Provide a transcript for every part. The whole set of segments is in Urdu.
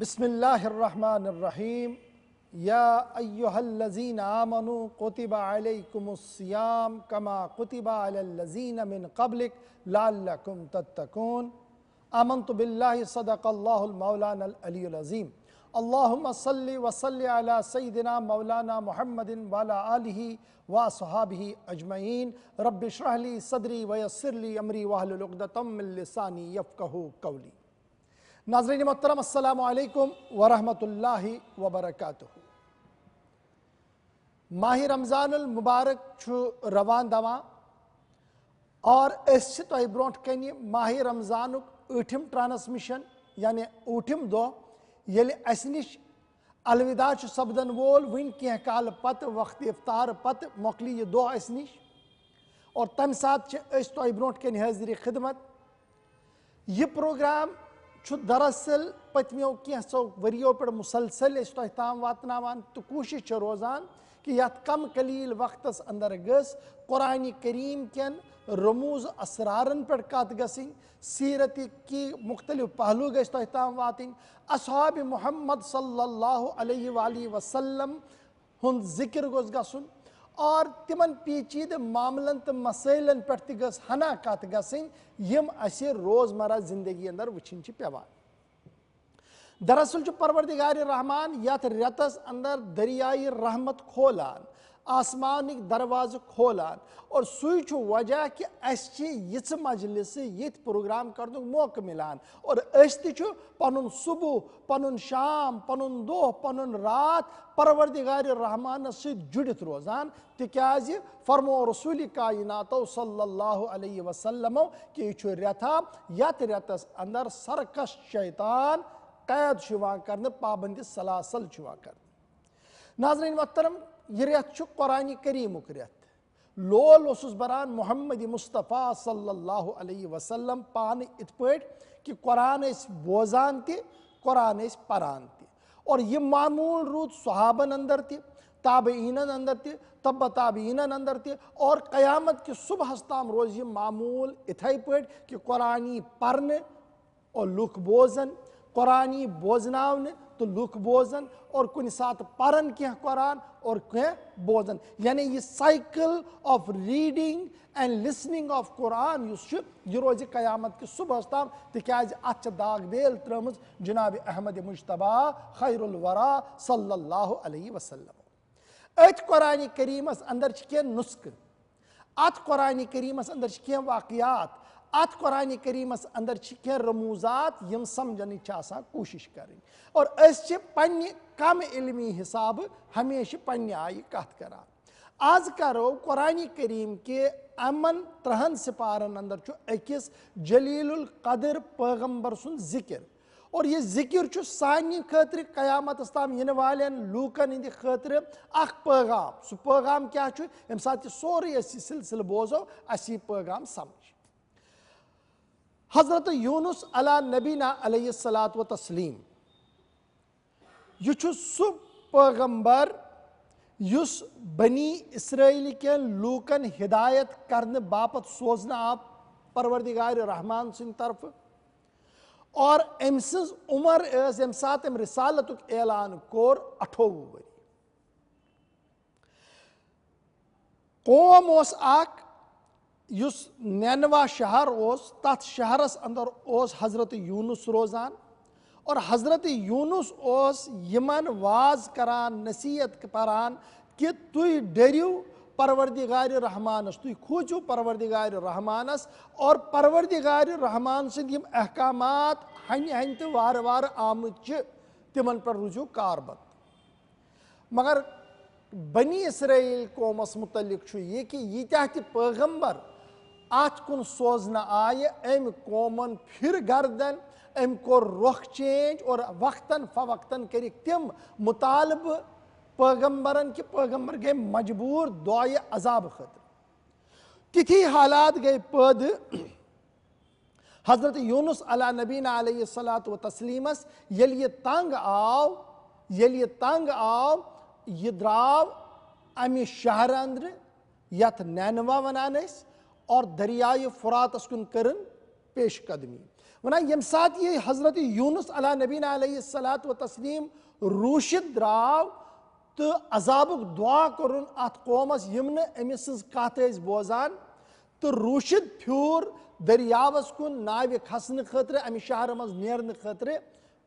بسم الله الرحمن الرحيم يا أيها الذين آمنوا كتب عليكم الصيام كما كتب على الذين من قبلك لعلكم تتقون آمنت بالله صدق الله المولانا العلي العظيم اللهم صل وسلم على سيدنا مولانا محمد وعلى آله وصحابه أجمعين رب اشرح لي صدري ويسر لي أمري واحلل عقدة من لساني يفقهوا قولي. ناظرین محترم السلام علیکم ورحمۃ اللہ وبرکاتہ. ماہ رمضان المبارک روان دوان اور اس تہ برونٹ کن ماہ رمضان ٲٹھم ٹرانسمیشن یعنی ٲٹھم دہ ییٚلہِ اسہِ نش الوداع سپدن وول ون کینٛہہ کال پتہ وقت افطار پتہ مۄکلہِ یہِ دۄہ اسہِ نش اور تمہِ ساتہٕ چھِ أسۍ تۄہہِ برونٛٹھ کَنہِ حٲضرِ خدمت. یہِ پروگرام دراصل پتمیو کینٛژو ؤرِیو پٮ۪ٹھ مسلسل أسۍ تۄہہِ تام واتناوان تہٕ کوٗشش چھِ روزان کہ یتھ کم قلیل وقتس اندر گٔژھ قرآن کریم کٮ۪ن رموز اسرارن پٮ۪ٹھ کتھ گژھٕنۍ، سیرت کی مختلف پہلو گژھِ تۄہہِ تام واتٕنۍ، اصحاب محمد صلی اللہ علیہ وآلہ وسلم ہُنٛد ذکر گوٚژھ گژھُن اور تمن پیچیدٕ معاملن تہٕ مسائلن پٮ۪ٹھ تہِ گٔژھ ہنا کتھ گژھٕنۍ یم اسہِ روزمرہ زندگی اندر وٕچھِنۍ چھِ پیوان. دراصل چھُ پروردگار رحمان یتھ رٮ۪تس اندر دریائے رحمت کھولان، آسمانٕکۍ دروازٕ کھولان اور سُے چھُ وجہ کہ اسہِ چھِ یِژھٕ مجلسہٕ ییٚتہِ پروگرام کرنُک موقعہٕ مِلان اور أسۍ تہِ چھُ پنُن صبح پنُن شام پنُن دۄہ پنُن رات پروردگار رحمانس سۭتۍ جُڑِتھ روزان تِکیازِ فرمو رسول کائناتو صلی اللہ علیہ وسلمو کہ یہِ چھُ رٮ۪تھا یتھ رٮ۪تس اندر سرکش شیطان قید چھُ یِوان کرنہٕ، پابندِ سلاسل چھُ یِوان کرنہٕ. ناظرین محترم یہ رٮ۪تھ چھُ قرآن کریٖمُک رٮ۪تھ. لول اوسُس بران محمد مصطفیٰ صلی اللہ علیہ وسلم پانہٕ یِتھ پٲٹھۍ کہ قرآن ٲسۍ بوزان تہِ قرآن ٲسۍ پران تہِ اور یہِ معموٗل روٗد صحابن اندر تہِ تابعیٖنن اندر تہِ تبع تابعیٖنن اندر تہِ اور قیامت کہِ صبحس تام روزِ یہِ معموٗل یِتھَے پٲٹھۍ کہ قرآن یی پرنہٕ اور لُکھ بوزن، قرآن یی بوزناونہٕ تہٕ لُکھ بوزن اور کُنہِ ساتہٕ پرن کینٛہہ قرآن اور کینٛہہ بوزن. یعنی یہ cycle of reading and listening of Quran یُس چھُ یہِ روزِ قیامت کِس صبحس تام تِکیازِ اتھ چھِ داغ بیل ترٲمٕژ جناب احمد مجتبیٰ خیر الورا صلی اللہ علیہ وسلم. أتھۍ قرآن کریٖمس اندر چھِ کینٛہہ نُسخہٕ، اتھ قرآن کریٖمس اندر چھِ کینٛہہ واقعات، اتھ قرآن کریٖمس اندر چھِ کینٛہہ رموٗزات یم سمجھنٕچ چھِ آسان کوٗشش کرٕنۍ اور أسۍ چھِ پننہِ کم علمی حسابہٕ ہمیشہ پننہِ آیہِ کتھ کران. آز کرو قرآن کریم کے امن 3 سپارن اندر چھُ أکِس جلیل القدر پیغمبر سُنٛد ذکر اور یہ ذکر چھُ سانہِ خٲطرٕ قیامتس تام یِنہٕ والٮ۪ن لوٗکن ہٕنٛدِ خٲطرٕ اکھ پیغام. سُہ پیغام کیٛاہ چھُ؟ ییٚمہِ ساتہٕ یہِ سورُے أسۍ یہِ سلسلہٕ بوزو اسہِ یی پیغام سمجھ. حضرت یونس علیٰ نبینا علیہ الصلاۃ وتسلیم یہ چھُ سُہ پیغمبر یُس بنی اسرائیل کٮ۪ن لوٗکن ہدایت کرنہٕ باپتھ سوزنہٕ آو پروردگار رحمان سٕنٛدِ طرفہٕ اور أمۍ سٕنٛز عمر ٲس ییٚمہِ ساتہٕ أمۍ رسالتُک اعلان کوٚر 28 ؤری. قوم اوس اکھ یُس نینوا شہر اوس، تتھ شہرس اندر اوس حضرت یونس روزان اور حضرت یونس اوس یمن واز کران نصیحت پران کہ تُہۍ ڈٔرِو پروردگار رحمانس، تُہۍ کھوٗژِو پروردگار رحمانس اور پروردگار رحمان سٕنٛدۍ یم احکامات ہنہِ ہنہِ تہٕ وارٕ وارٕ آمٕتۍ چھِ تِمن پٮ۪ٹھ روٗزِو کاربند. مگر بنی اسرائیل قومس متعلق چھُ یہِ کہ ییٖتیٛاہ تہِ پیغمبر اتھ کُن سوزنہٕ آیہِ أمۍ قومن پھِر گردن، أمۍ کوٚر رۄخ چینج اور وقتاً فوقتاً کٔرِکھ تِم مُطالبہٕ پیغمبرن کہ پیغمبر گٔے مجبوٗر دعایہِ عذابہٕ خٲطرٕ. تِتھی حالات گٔے پٲدٕ حضرت یونس علیٰ نبینا علیہ الصلاۃ وتسلیمس ییٚلہِ یہِ تنگ آو یہِ درٛاو امہِ شہرٕ اندرٕ یتھ نینوا ونان ٲسۍ اور دریائے فراتس کُن کٔرٕن پیش قدمی. ونان یم سات یہ حضرت یونس علیہ نبینا علیہ الصلاۃ و تسلیم روشت دراو تو عذابک دعا کرن ات قومس یم نہ امس سز کت ٲسۍ بوزان تو روشت پھیور دریاوس کن ناوِ کھسنہٕ خٲطرٕ امہِ شہرٕ منٛز نیرنہٕ خٲطرٕ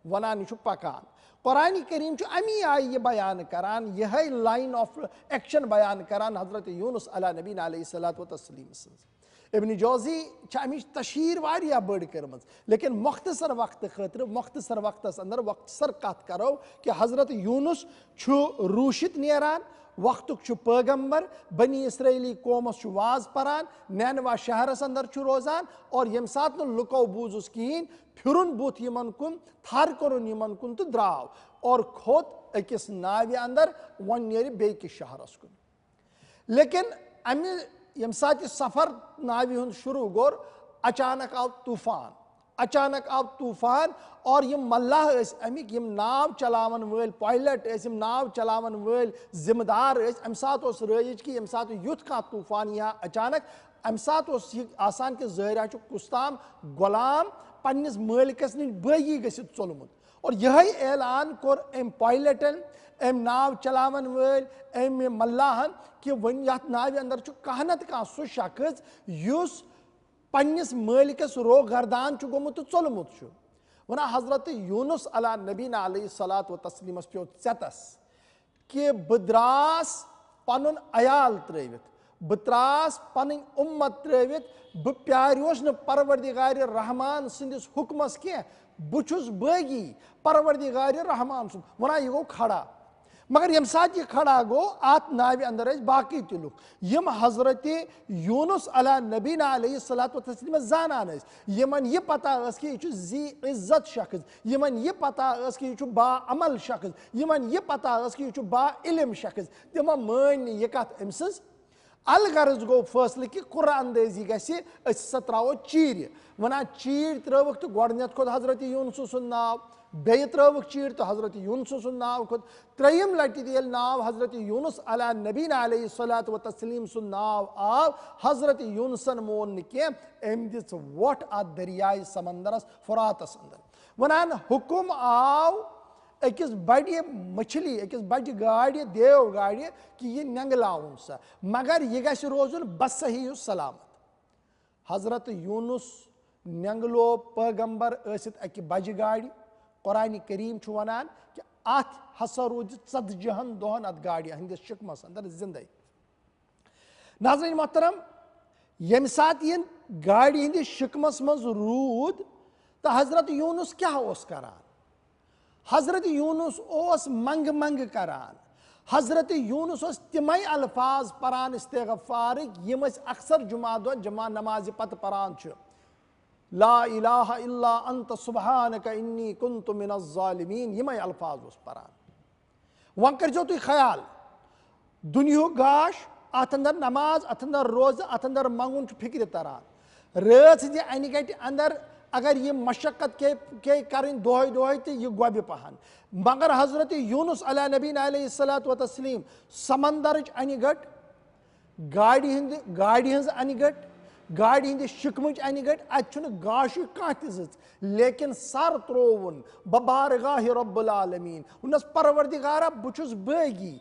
ونان یہ پکان قرآن کریم امی آئی یہ بیان کران یہ لائن آف ایکشن بیان کران حضرت یونس علیہ نبینا علیہ الصلاۃ و تسلیم سز ابن جوزی امچ تشہیر واریاہ بڑ کرمز لیکن مختصر وقت خاطر مختصر وقتس اندر مختصر کت کرو کہ حضرت یونس روشت نیران وقتک پیغمبر بنی اسرائیلی قومس واز پران نینوا شہرس اندر روزان اور یم سات لکو بوزس کہین پھرن بوت یمن کن تھر کرن یمن کن تو دراو اور کھوت اکس ناوِ اندر ون نیرِ بیکس شہرس کن لیکن امی یم سات سفر ناوِ ہند شروع گور اچانک آو طوفان اور یم ملاح اس امیک یم ناو چلاون ول پائلٹ اس یم ناو چلاون ول ذمہ دار اس ام سات اس رائج کی یم سات یوت کا طوفان یا اچانک ام سات اس آسان کے ظاہرہ چھ کستام غلام پنس مالکس نش باغی گژھِتھ ژولمت اور یہ اعلان کور ام پائلٹن ام ناو چلاون ول ام ملاحن کہ ون یت ناوِ اندر چھ کانٛہہ نتہٕ کانٛہہ سُہ شخص یس پنس مالکس رو گردان چھ گومت تو ژولمت چھ ونان حضرت یونس علیہ نبینا علیہ الصلاۃ و تسلیمس پیو ژیتس کہ بہ دراس پنن عیال ترٲوِتھ بہ تراس پنن امت ترٲوِتھ بہ پیاریوس نہ پروردگار رحمان سندس حکمس کینٛہہ بہ چھُس باغی پروردگار رحمان سُنٛد ونان یہ گو کھڑا مگر یم سات یہ کھڑا گو ات ناوِ اندر اس باقی تہ لُکھ یم حضرت یونس علیہ نبینا علیہ الصلاۃ و تسلیم زانان اس یمن یہ پتہ اس کہ یہ ذی عزت شخص یمن یہ پتہ اس کہ یہ با عمل شخص یمن یہ پتہ اس کہ یہ با علم شخص تمو مان یہ کت ام سز الغرض گو فیصلہ کہ قرآن اندازی گژھِ أسۍ سا تراوو چیٖرِ ونان چیٖر ترٲوٕکھ تہٕ گۄڈنٮ۪تھ کھوٚت حضرت یونس سُنٛد ناو بیٚیہِ ترٲوٕکھ چیٖر تہٕ حضرت یونس سُنٛد ناو کھوٚت ترٛیٚیِم لٹہِ ییٚلہِ ناو حضرت یونس علیہ نبینا علیہ الصلاۃ و تسلیم سُنٛد ناو آو حضرت یونسن مون نہٕ کینٛہہ أمۍ دِژ وۄٹھ اتھ دریاے سمندرس فراتس اندر ونان حکم آو أکِس بڑِ مچھلی أکِس بجہِ گاڑِ دیو گاڑِ کہ یہ نینگلاوُن سا مگر یہ گژھِ روزُن بصحیح و سلامت حضرت یونس نینگلو پیغمبر ٲسِتھ اکہِ بجہِ گاڑِ قرآن کریم چھُ ونان کہ اتھ ہسا روزِ 40 دۄہن اتھ گاڑِ ہندس شکمس اندر زندے ناظرین محترم ییٚمہِ ساتہٕ یہِ گاڑِ ہندس شکمس منٛز روٗد تہٕ حضرت یونس کیاہ اوس کران حضرت یونس اوس منگ منگ کران حضرت یونس اوس تمے الفاظ پران استغفارک یم أسۍ اکثر جمعہ دۄہ جمعہ نمازِ پتہٕ پران چھِ لا الہ الا انت سبحانک انی کنت من الظالمین یمے الفاظ اوس پران وۄنۍ کٔرۍزیو تُہۍ خیال دُنیہُک گاش اتھ اندر نماز اتھ اندر روزٕ اتھ اندر منگُن چھُ فکرِ تران رٲژ ہٕنٛزِ انہِ گٹہِ اندر اگر یہ مشقت کے کریں دۄہے دۄہے تہٕ یہِ گۄبہِ پہن مگر حضرت یونس علیہ نبینا علیہ الصلاۃ و تسلیم سمندرٕچ انہِ گٔٹ گاڑِ ہٕنٛز انہِ گٔٹ گاڑِ ہٕنٛدِ شِکمٕچ انہِ گٔٹ اتہِ چھُنہٕ گاشُک کانٛہہ تہِ زٕژ لیکن سر ترٛووُن ببارگاہِ رب العالمیٖن ووٚننس پروردگارا بہٕ چھُس باغی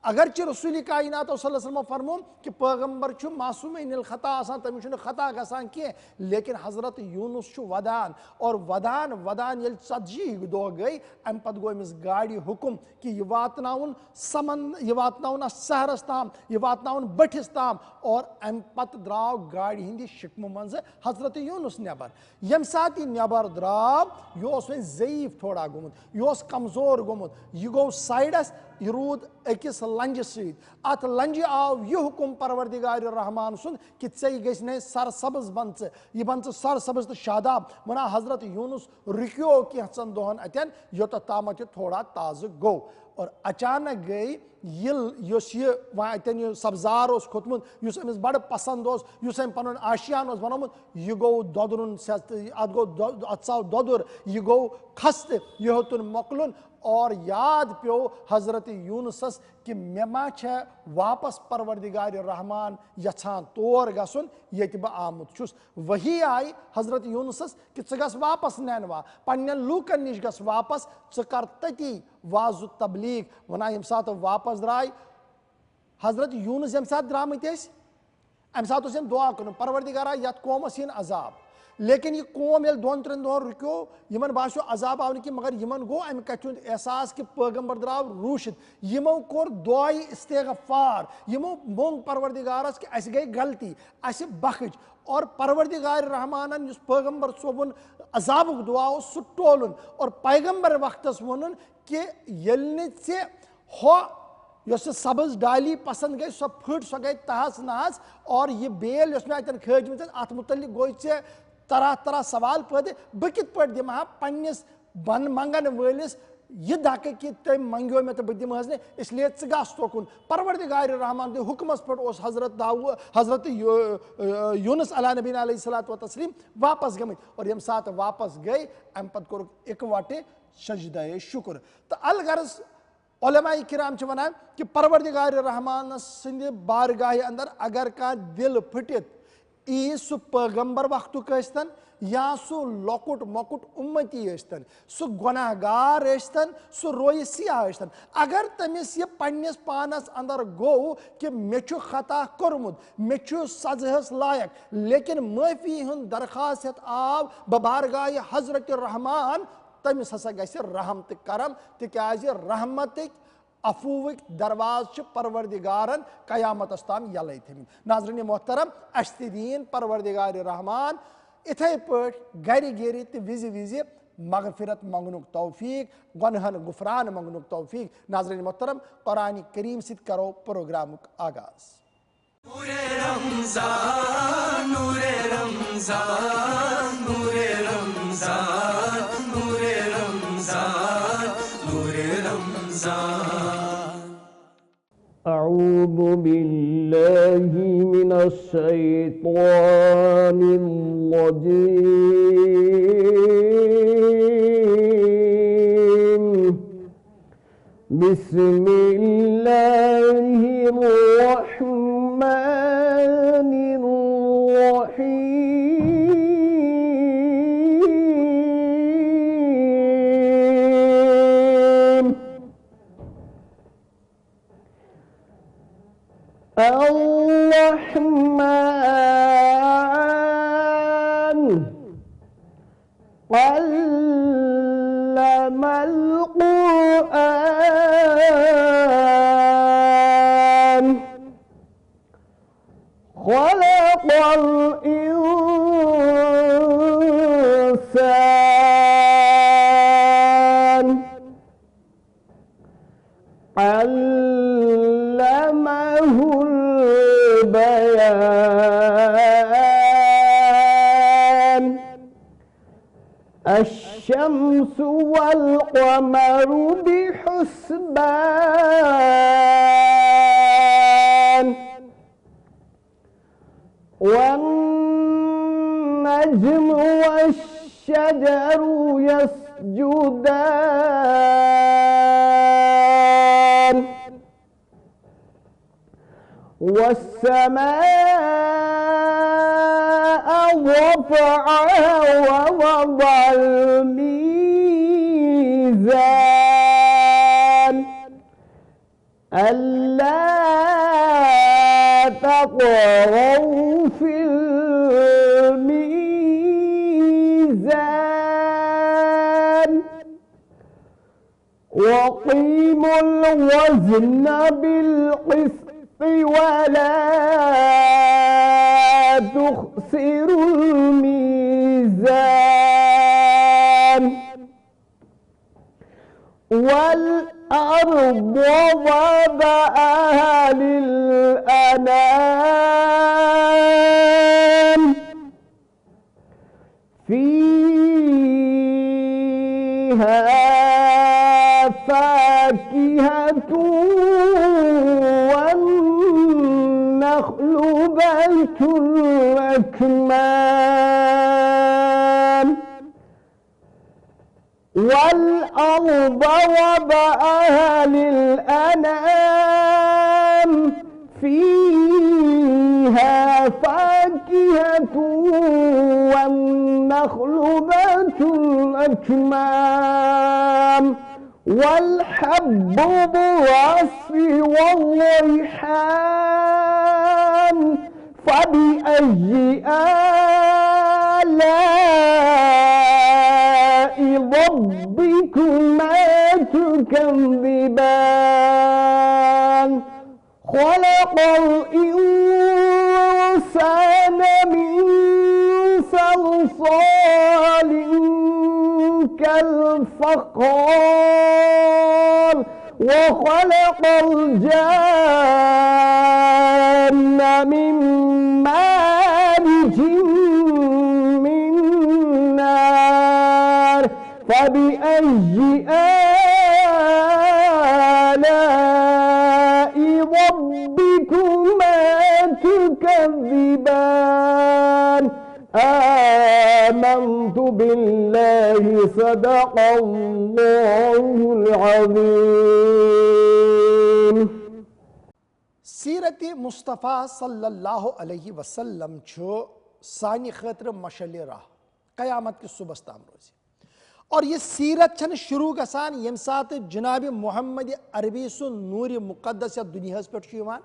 اگرچہ رسول کائنات صلی اللہ علیہ وسلم فرمون کہ پیغمبر چھُ معصومین الخطا آسان تٔمِس چھُنہٕ خطا گژھان کینٛہہ لیکن حضرت یونس چھُ ودان اور ودان ییٚلہِ 40 دۄہ گٔے امہِ پتہٕ گوٚو أمِس گاڑِ حُکم کہ یہِ واتناوُن یہِ واتناوُن اتھ شہرس تام یہِ واتناوُن بٔٹھِس تام اور امہِ پتہٕ درٛاو گاڑِ ہٕنٛدِ شِکمہٕ منٛزٕ حضرت یونس نٮ۪بر ییٚمہِ ساتہٕ یہِ نٮ۪بر درٛاو یہِ اوس وۄنۍ ضعیٖف تھوڑا گوٚمُت یہِ اوس کمزور گوٚمُت یہِ گوٚو سایڈس یہ روٗد أکِس لنجہِ سۭتۍ اتھ لنجہِ آو یہِ حُکم پروردگار رحمان سُنٛد کہ ژےٚ گژھِ سرسبز بن ژٕ یہِ بن ژٕ سرسبز تہٕ شاداب ونان حضرت یونس رُکیو کینٛژن دۄہن اتٮ۪ن یوٚتتھ تامتھ یہِ تھوڑا تازٕ گوٚو اور اچانک گٔے یُس یہِ وۄنۍ اتٮ۪ن یہِ سبزار اوس کھوٚتمُت یُس أمِس بڑٕ پسنٛد اوس یُس أمۍ پنُن آشیان اوس بنومُت یہِ گوٚو دۄدرُن اتھ ژاو دۄدُر یہِ گوٚو خستہٕ یہِ ہیوٚتُن مۄکلُن اور یاد پیو حضرت یونسس کہ مے ما چھے واپس پروردگار رحمان یژھان تور گژھن یت بہ آمت چھس وہی آئی حضرت یونسس کہ ژٕ گژھ واپس نینوا پننین لوکن نش گژھ واپس ژٕ کر تتی واض تبلیغ ونان یم سات واپس درائے حضرت یونس یم سات درامت ام سات اس دعا کرن پروردگارا یت قومس ین عذاب لیکن یہ قوم یل دون ترین دون رکیو یمن باسیو عذاب آو کہ مگر یمن گو ام کتھ احساس کہ پیغمبر دراو روشت یمو کور دعائی استغفار یمو مونگ پروردگارس کہ اس گئی غلطی اس بخش اور پروردگار رحمانن اس پیغمبر صوبن عذاب دعا سہ ٹولن اور پیغمبر وقتس ونن کہ یل ژے ہو یس سبز ڈالی پسند گئی سو پھٹ سو گئی تہس نہس اور یہ بیل یس میں اتن کھجمت ات متعلق گوئی ژے طرح طرح سوال پٲدٕ بہٕ کِتھ پٲٹھۍ دِمہٕ ہا پننس بن منگن وٲلس یہ دھکہ کہ تم منگیو میں تو بہ دمہس نے اس لیے ژٕ گژھ توکن پروردگار رحمان دے حکمس پہ حضرت یونس علیہ نبی علیہ الصلوۃ والتسلیم واپس گمت اور یم سات واپس گئی ام پتہ کور اکوٹے سجدہ شکر تو الغرض علماء کرام چھ ونان کہ پروردگار رحمان سند بارگاہ اندر اگر کانٛہہ دل پھٹت ای سہ پیغمبر وقتک ٲسۍتن یا سہ لۄکُٹ مۄکُٹ اُمتی ٲسۍتن سہ گناہ گار ٲسۍتن سہ رویہِ سیاہ ٲسۍتن اگر تٔمِس یہِ پننس پانس اندر گوٚو کہ مےٚ چھُ خطا کوٚرمُت مےٚ چھُ سزہس لایق لیکن معٲفی ہُنٛد درخواست ہٮ۪تھ آو ببارگاہ حضرت رحمان تٔمِس ہسا گژھِ رحم تہٕ کرم تِکیازِ رحمتٕکۍ عفوٕکۍ درواز چھِ پروردگارن قیامتس تام یلے تھٲمٕتۍ ناظریٖن محترم اسہِ تہِ دِیِن پروردگار رحمان اِتھے پٲٹھۍ گرِ گیرِ تہٕ وِزِ وِزِ مغفرت منگنُک توفیق گۄنہن غفران منگنُک توفیق ناظریٖن محترم قرآن کریم سۭتۍ کرو پروگرامُک آغاز نورے رمضان نورے رمضان نورے رمضان نورے رمضان نورے رمضان اعوذ باللہ من الشیطان الرجیم بسم اللہ الرحمن الرحیم الرحمن علم القرآن خلق الإنسان علمه البيان الشمس والقمر بحسبان والنجم والشجر يسجدان والسماء رفعها ووضع الميزان ألا تطغوا في الميزان وأقيموا الوزن بالقسط ولا تخسروا الميزان والأرض وضعها للأنام فيها فاكهة والنخل ذات الأكمام والأرض وضعها للأنام فيها فاكهة والنخل ذات الأكمام والحب ذو العصف والريحان فبأي آلاء ربكما تكذبان خلق الإنسان من صلصال كالفخار وخلق الجان من مارج من نار فبأي آلاء ربكما تكذبان آمنت بالله صدق الله العظيم. سیرت مصطفیٰ صلی اللہ علیہ وسلم چھو سانی خاطر مشعل راہ قیامت کے صبح تام روزی اور یہ سیرت چھن شروع گسان یم سات جناب محمد عربی سن نور مقدس یا دنیا پہ یوان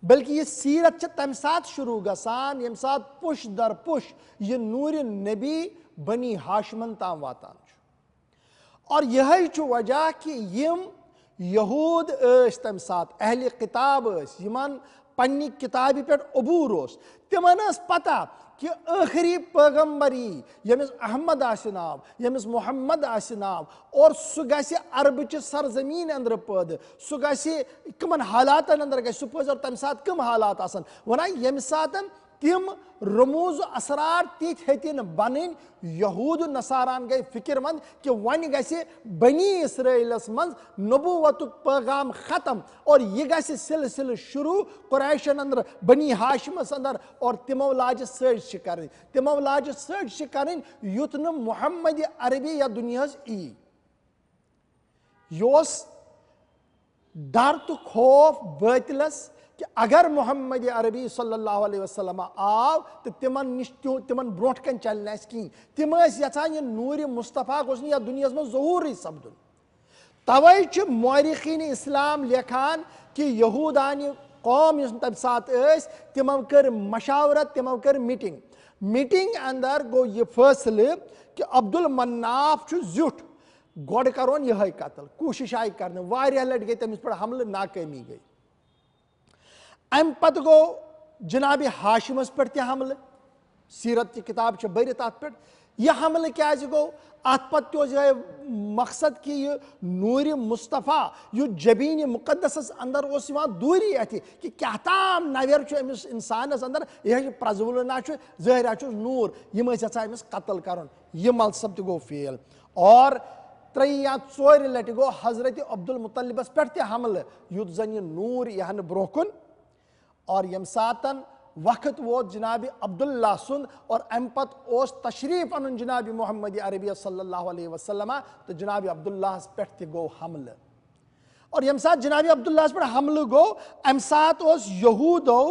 بلکہ یہ سیرت چھ تم سات شروع گسان یم سات پش در پش یہ نور نبی بنی ہاشمن تام واتان چھو اور یہی چھو وجہ کہ یم یہود اس تم سات اہل کتاب اس یمن پنی کتابی پر عبور اس تمن اس پتہ کہ آخری پیغمبری یمس احمد آسناو یمس محمد آسناو اور سو گسی عرب چھ سرزمین اندر پد سو گسی کمن حالات اندر گسی سو پز اور تم سات کم حالات آسن ونہ یم ساتن تم رموز و اسرار تیت ہیتین بنن یہود و نصاران گئی فکر مند کہ ون گسی بنی اسرائیل من نبوت پیغام ختم اور یہ گسی سلسل شروع قریشن اندر بنی ہاشمس اندر اور تمو لاج سرچ کرن تمو لاج سرچ کرن یتن محمد عربی یا دنیا ای یوس ڈر تو خوف باطلس کہ اگر محمد عربی صلی اللہ علیہ وسلم آو تو تمن بروٹ کن چلنا اس کی تم یژھان یہ نور مصطفیٰ گوس یا دنیا میں ظہوری سپدن توے چھ مورخین اسلام لکھان کہ یہودانی قوم اس تم سات تمو کر مشاورت تمو کر میٹنگ اندر گو یہ فیصلہ کہ عبد المناف چھ زیٹھ گوڑ کرون یہ قتل کوشش آئی کرنے واریاہ لٹ گئی تمس پر حملہ ناکامی گئی ام پت گو جناب ہاشمس پر تہ حملہ سیرت کی کتاب چھ برت ات پہ یہ حملہ کیا گو ات پت تہ مقصد کہ یہ نور مصطفیٰ یہ جبین مقدس اندر اس دوری اتھ کہ کیا تام نویر امس انسانس اندر یہ پرزولنا ظاہرہ نور یم یژھان امس قتل کرن یہ مقصد تہ گو فیل اور 3 یا 4 لٹہ گو حضرت عبد المطلبس پہ تہ حملہ یت زن یہ نور یہ برو کن اور یم ساتن وقت ووت جناب عبداللہ سن اور ام پت اوس تشریف ان جناب محمد عربی صلی اللہ علیہ وسلم تو جناب عبداللہ پہ تہ گو حملہ اور یم سات جناب عبداللہ پہ حملہ گو ام سات اوس یہودو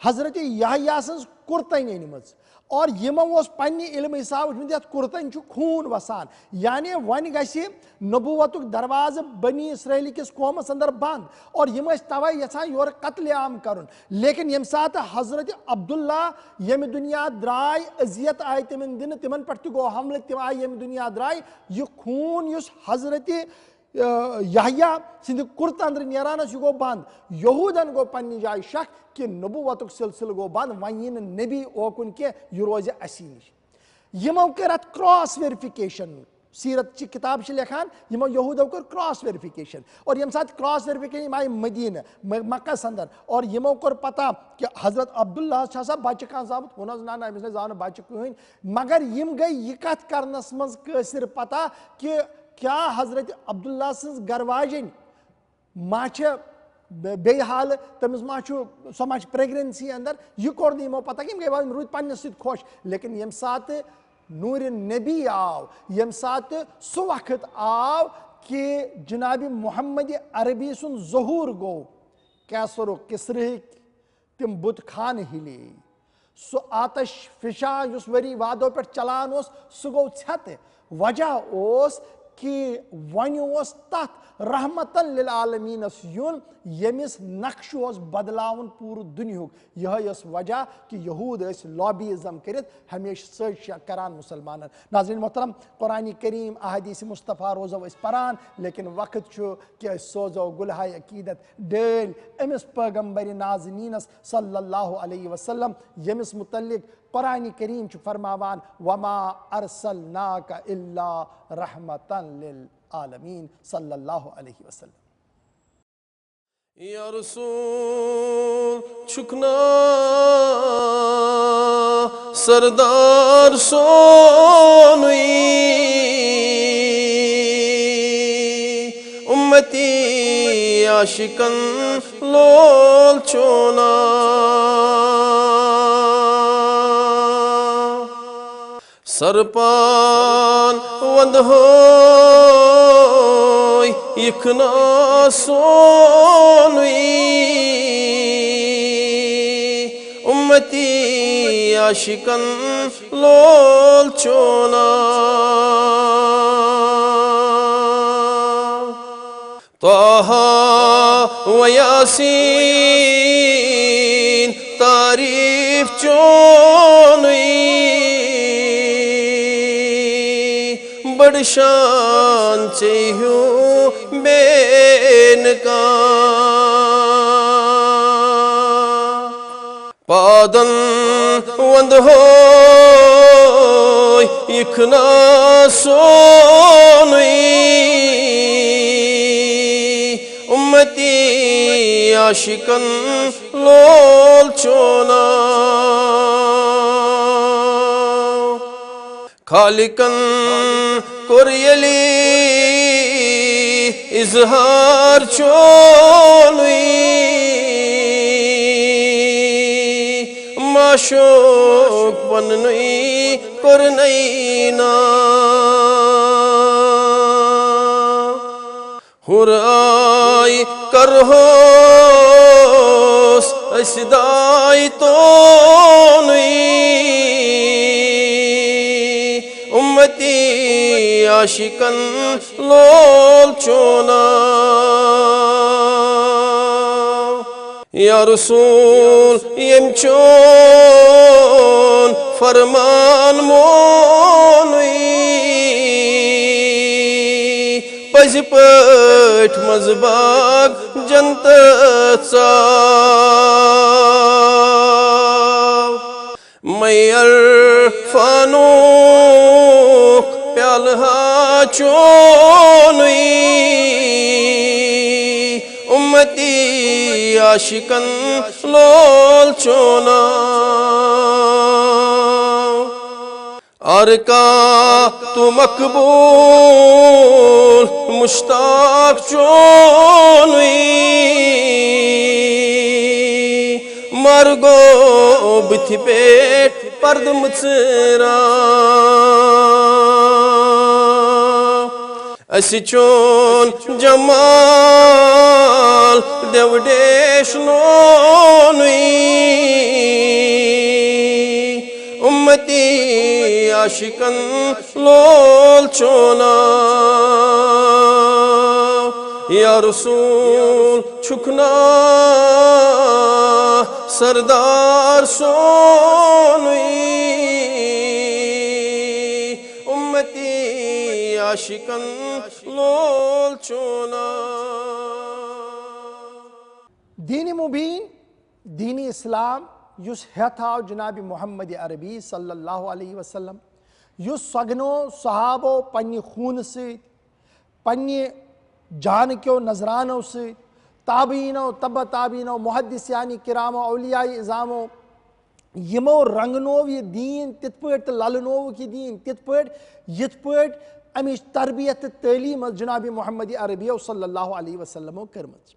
حضرت یحییٰ سن کرتن انمز اور یمو پنہ علم حساب وچمت یت کرتن چھ خون وسان یعنی ون گژھِ نبوتک دروازہ بنی اسرائیل کس قومس اندر بند اور یم توے یژھان یور قتل عام کرن لیکن یم سات حضرت عبداللہ یم دنیا درائے اذیت آئی تمن دن تمن پہ تہ گو حملہ تم آئی یم دنیا درائے یہ خون یس حضرت یحییٰ سند کرت اندر نیران یہ گو بند یہودن گو پنہ جائے شک کہ نبوتک سلسلہ گو بند ون یہ نبی اوکن کی یہ روز اسی نش یمو کر ات کراس ویریفیکیشن سیرت چی کتاب چھ لکھان یمو یہودو کر کراس ویریفیکیشن اور یم سات کراس ویریفیکیشن آئی مدینہ مکہ اندر اور یمو کر پتہ کہ حضرت عبداللہ چھا بچہ کان زامت ون نا امس زان بچہ کہین مگر یم گئی یہ کت کرنس مز قاصر پتہ کہ کیا حضرت عبداللہ سن گر واجن ما بی حال تمس ما سو ما پریگننسی اندر یہ کور یمو پتہ کہ یم گئی روز پنس ست خوش لیکن یم سات نور نبی آو یم سات سو وقت آو کہ جناب محمد عربی سن ظہور گو کیسر و کسرہ تم بت خان ہلے سو آتش فشاں اس وری وادو پر چلان اس سو گو چھت وجہ اس کہ ون اس تت رحمتن للعالمین یون یمس نقش اس بدلاون پور دنیا یہ اس وجہ کہ یہود اس لابیزم کرت ہمیشہ سرچ کران مسلمانن. ناظرین محترم قرآن کریم احادیث مصطفیٰ روزو اس پران لیکن وقت چھو کہ اس سوزو گلہائی عقیدت ڈیل امس پیغمبر نازنینس صلی اللہ علیہ وسلم یمس متعلق قرآن کریم چھو فرماوان وما ارسلناک الا رحمتا للعالمین صلی اللہ علیہ وسلم. یا رسول چھکنا سردار سونوی امتی عاشقن لول چونا سرپان وند ہوئی یکنا سونوی امتی عاشقن لول چونا طه و یاسین تعریف چونوی بڑ شان چیہو بین کا پادن وند ہوئی اکنا سونوی امتی عاشقن لول چونا خالقن کوریلی اظہار چونوی معشوق بننوی کرنینا ہر آئی کرہوس اسدائی تونوی امتی عاشقن لول چونا یا رسول یم چون فرمان مونوی پزی پٹ مزباگ جنت ژاو میر فانوق پیالہا چونوی امتی عاشقن لول چونا آرکا تو مقبول مشتاق چونوی مرگو بتھی پیٹ پرد مچرا اسی چون جمال دیوڈیش نونوی امتی عاشقن لول چونا یا رسول چھکنا سردار سونوی امتی عاشقن لول چونا. دین مبین دین اسلام یس ہتھ آو جناب محمد عربی صلی اللہ علیہ وسلم یس سگنو صحابو پنی خون سے پنی جان کیو نظرانو سے تابعینو تبع تابعینو محدثیان کرامو اولیاء اعظامو یمو رنگنو یہ دین تت پٹ للنو کی دین تت پٹ یت پٹ امیش تربیت تعلیم جناب محمد عربی صلی اللہ علیہ وسلم کرمت.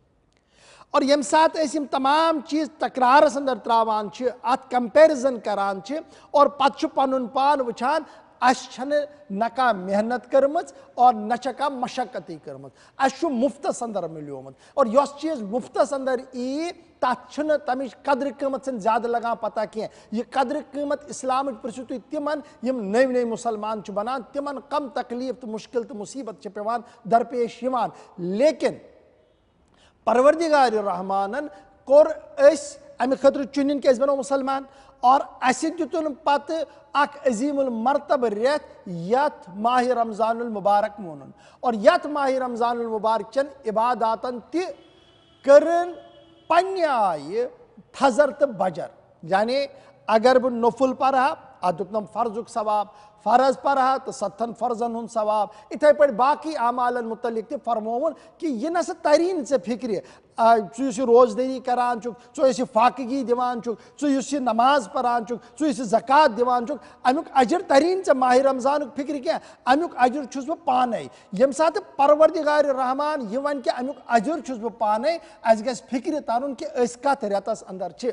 اور یم سات اسم تمام چیز تکرارس اندر تراوان چھ ات کمپیرزن کران چھ اور پتہ چھ پنن پان وچھان اس چھن نہ کا محنت کرمز اور نہ کا مشقتی کرمز اس چھو مفتس اندر ملیومت اور یس چیز مفتس اندر ای تات چھن تمچ قدر قیمت سن زیادہ لگان پتہ کی یہ قدر قیمت اسلام پرسو تھی تمن یم نئی مسلمان چھ بنان تمن کم تکلیف تو مشکل تو مصیبت چھ پیوان درپیش یوان لیکن پروردگار رحمانن کور اس امی خطر چنین کہ اس بنو مسلمان اور اسی دیتن پتہ اک عظیم المرتب ریت یت ماہ رمضان المبارک مونن اور یت ماہ رمضان المبارک چن عباداتن تی کرن پنہ آئی تھزر تو بجر یعنی اگر بہ نفل پرہا ات دتنم فرضک ثواب فرض پرہا تو 7 فرضن ہن ثواب اتھے پہ باقی اعمالن متعلق تہ فرمون کہ یہ نہ ترین سے فکر ثہ روزدری کران چک ثہ فاقگی دیوان چک ثہ نماز پران چک ثہ زکات دیوان چک امیک اجر ترین سے ماہ رمضان فکر کی امیک اجر چھس بہ پانے یم سات پروردگار رحمان یہ ون کہ امیک اجر چھس بہ پانے اس گژھِ فکر ترن کہ اس کت ریتس اندر چھ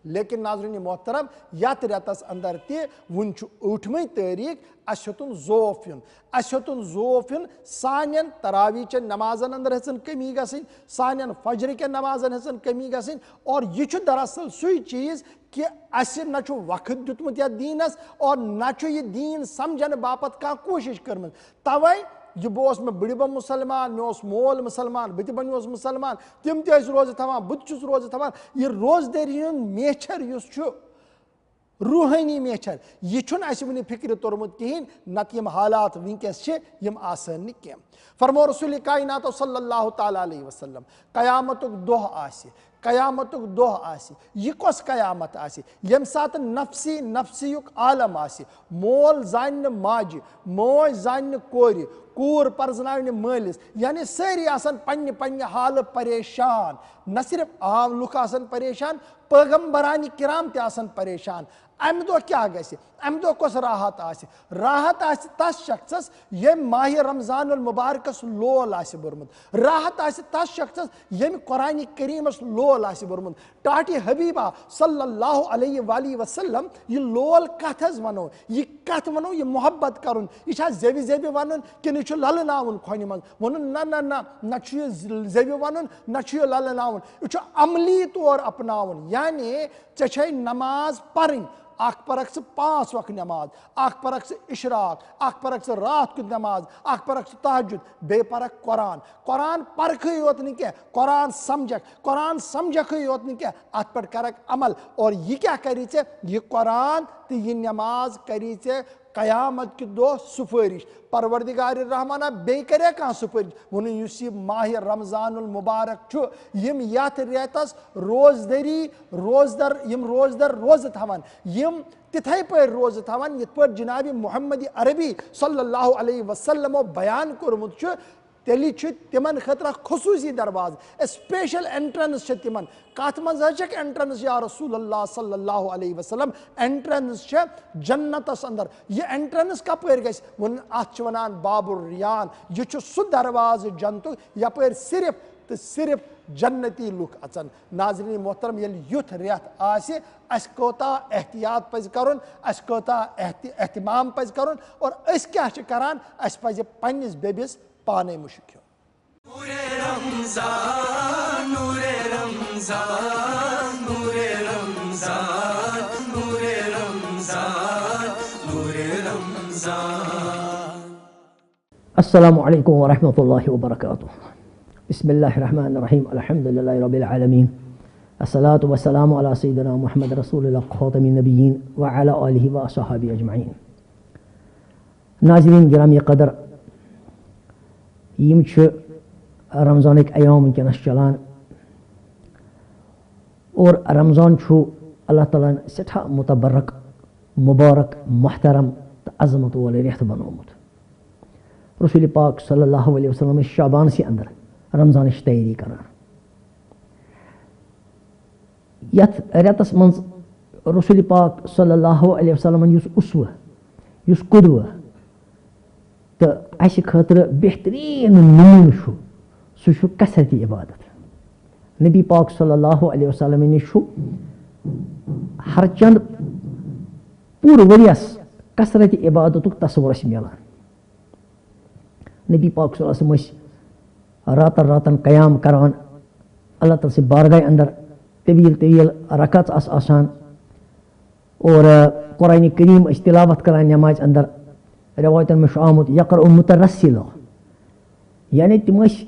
لیکن ناظرین محترم یت ریتس اندر تہ ون چھ 8 تاریخ اس ہیوتن ذوف یون اس ہیوتن ذوف یون سانین تراویح چن نمازن اندر ہسن کمی گژھن سانین فجر کے نمازن ہسن کمی گژھن اور یہ چھ دراصل سوئی چیز کہ اس نہ چھ وقت دیتمت یتھ دینس اور نہ چھ یہ دین سمجھن باپت کانٛہہ کوشش کرمژ توے یہ بہت میں بڑی مسلمان میں مول مسلمان بہ تہ بنیوس مسلمان تم تہ روزہ تھوان بہ تہ روزہ تھوان یہ روزدری ہند میچر اس روحانی میچر یہ چھن اس ون فکر تورمت کہین نت یم حالات ونکس یم آسان کی فرمو رسول کائنات صلی اللہ تعالی علیہ وسلم قیامتک دہ آسی قیامتک دہ آسی یہ کس قیامت آسی یم سات نفسی نفسیک عالم آسی مول زان ماجہ موج زان کور کور پرزناون مالس یعنی ساری آسان پنہ پنہ حال پریشان نہ صرف عام لوک آسان پریشان پیغمبران کرام تہ آسان پریشان امہ دہ کیا گژھِ امہ دہ کس راحت آسی راحت آسی تس شخصس یم ماہ رمضان المبارکس لول آسی برمت راحت آسی تس شخصس یم قرآن کریمس لول آسی برمت ٹاٹی حبیبہ صلی اللہ علیہ وآلہ وسلم یہ لول کت حظ ونو یہ کت ونو یہ محبت کرن یہ چھا زیوی زیوی ونن کہ نہ چھ للناون کھونہ من ونن نہ نہ نہ نہ چھ یہ زیوی ونن نہ چھ یہ للناون یہ چھ عملی طور اپناون یعنی ژے چھے نماز پرن اخ پرکھ 5 وقت نماز اخ پرکھ اشراق اخ پرکھ رات کی نماز اخ پرکھ تہجد بے پرکھ قرآن قرآن پرکھے یوت نہیں کیا قرآن سمجھکھے یوت نہیں کیا ات پر کرک عمل اور یہ کیا کری ژے یہ قرآن تو یہ نماز کری ژے قیامت کی دہ سفارش پروردگار رحمانہ بے کرے کہاں سفارش ون اس یہ ماہ رمضان المبارک چھ یم یت ریتس روزدری روزدر یم روزدر روزہ تھوان یم تتھے پہ روزہ تھوان یت پہ جناب محمد عربی صلی اللہ علیہ وسلم بیان کورمت چھ تیلی تمن خطرہ خصوصی درواز اسپیشل انٹرنس تمن کت مز انٹرنس یا رسول اللہ صلی اللہ علیہ وسلم انٹرنس جنتس اندر یہ انٹرنس کپر گھس ون ات ونان باب الریان یہ سہ درواز جنتک یپر صرف تو صرف جنتی لوک اچن ناظرین محترم یل یتھ ریت آسی اس کوتا احتیاط پز کرن اس کوتا اہتمام پز کرن اور اس کیا کران اس پز پنس بیبس پانے مشکل نور رمضان نور رمضان نور رمضان نور رمضان نور رمضان السلام علیکم ورحمۃ اللہ وبرکاتہ بسم اللہ الرحمن الرحیم الحمد للہ رب العالمین الصلاۃ والسلام علی سیدنا محمد رسول اللہ خاتم النبیین وعلی آلہ واصحابہ اجمعین ناظرین گرامی قدر یم رمضانک ایام ونکس چلان اور رمضان اللہ تعالیٰ سٹھا متبرک مبارک محترم تو عظمت وول ریت بنومت رسول پاک صلی اللہ علیہ وسلم شعبان سی اندر رمضانچ تیاری کران یت ریتس من رسول پاک صلی اللہ علیہ وسلم یس اسوہ یس قدوہ تو اس خاطر بہترین نمون سہ کثرتی عبادت نبی پاک صلی اللہ علیہ وسلم نش ہر چند پور وریس کثرت عبادتُک تصور اَسہِ میلان. نبی پاک صلی اللہ علیہ وسلم ٲسۍ راتن راتن قیام کران اللہ تعالیٰ سٕنٛدِ بارگاہ اندر طویل طویل رکعت آسہٕ آسان اور قرآنِ کریم ٲسۍ تلاوت کران نمازِ اندر. روایتن منٛز چھُ آمُت یقرأ مُترسِلا یعنی تِم ٲسۍ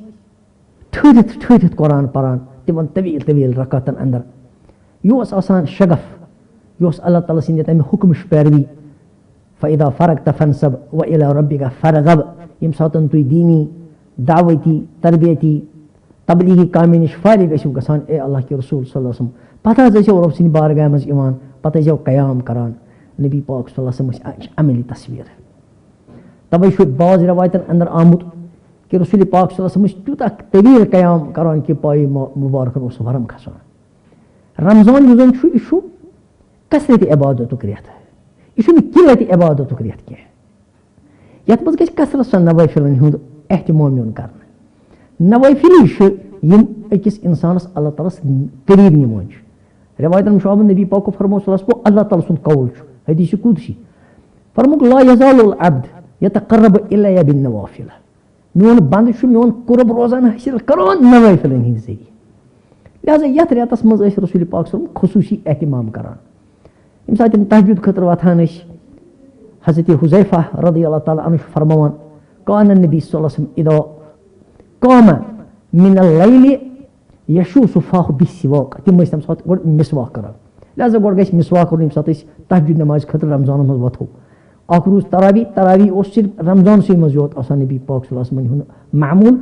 ٹھہرِتھ ٹھہرِتھ قرآن پران تِمن طویل طویل رکعتن اندر. یہِ اوس آسان شگف، یہِ اوس اللہ تعالیٰ سٕنٛدِ تمہِ حُکمٕچ پیروی. فإذا فرغت فانصب وإلى ربك فارغب. ییٚمہِ ساتہٕ تُہۍ دیٖنی دعوتی تربیتی تبلیغی کامہِ نِش فارغ ٲسِو گژھان اے اللہ کے رسول صلی اللہ علیہ وسلم پتہٕ حظ ٲسِو رۄب سٕنٛدِ بارگاہ منٛز یِوان پتہٕ ٲسۍزیو قیام کران. نبی پاک صلی اللہ علیہ وسلم ٲسۍ عملی تصویٖر. تَوَے چھُ بعض رٮ۪وایتن اندر آمُت کہ رسول پاک صلی اللہ علیہ وسلم ٲسۍ تیوٗتاہ طویل قیام کران کہ پایہِ مُبارکن اوس ورم کھسان. رمضان یُس زن چھُ یہِ چھُ کثرت عبادتُک رٮ۪تھ، یہِ چھُنہٕ قِلت عبادتُک رٮ۪تھ کینٛہہ. یتھ منٛز گژھِ کثرت سان نوٲفِلن ہُنٛد احتمام یُن کرنہٕ. نوٲفِلی چھِ یِم أکِس اِنسانس اللہ تعالیٰ ہس قریٖب نِوان چھِ. روایتن منٛز چھُ آمُت نبی پاکو فرموو صلی اللہ علیہ وسلم اللہ تعالیٰ سُنٛد قول چھُ حدیث قدسی فرمووُکھ لا یزال العبد یتقرب الیہ بالنوافل. میون بنٛدٕ چھُ میون قرب روزان حٲصِل کران نوٲفِلن ہٕنٛدِ ذٔریعہٕ. لہٰذا یتھ رٮ۪تس منٛز ٲسۍ رسول پاک صلی اللہ علیہ وسلم خصوٗصی احتمام کران. ییٚمہِ ساتہٕ تِم تہجُد خٲطرٕ وۄتھان ٲسۍ حضرت حذیفہ رضی اللہ تعالیٰ عنہ چھُ فرماوان کان النبی صلی اللہ علیہ وسلم اذا قام من اللیل یشوٗ فاہُ بالسواک. تِم ٲسۍ تمہِ ساتہٕ گۄڈٕ مسواک کران. لہٰذا گۄڈٕ گژھِ مسواک کرُن ییٚمہِ ساتہٕ أسۍ تہجُد نمازِ خٲطرٕ رمضانس منٛز وۄتھو. اکھ روٗز تراوی اوس صرف رمضانسٕے منٛز یوت آسان نبی پاک صلی اللہ علیہ وسلم ہُنٛد معموٗل.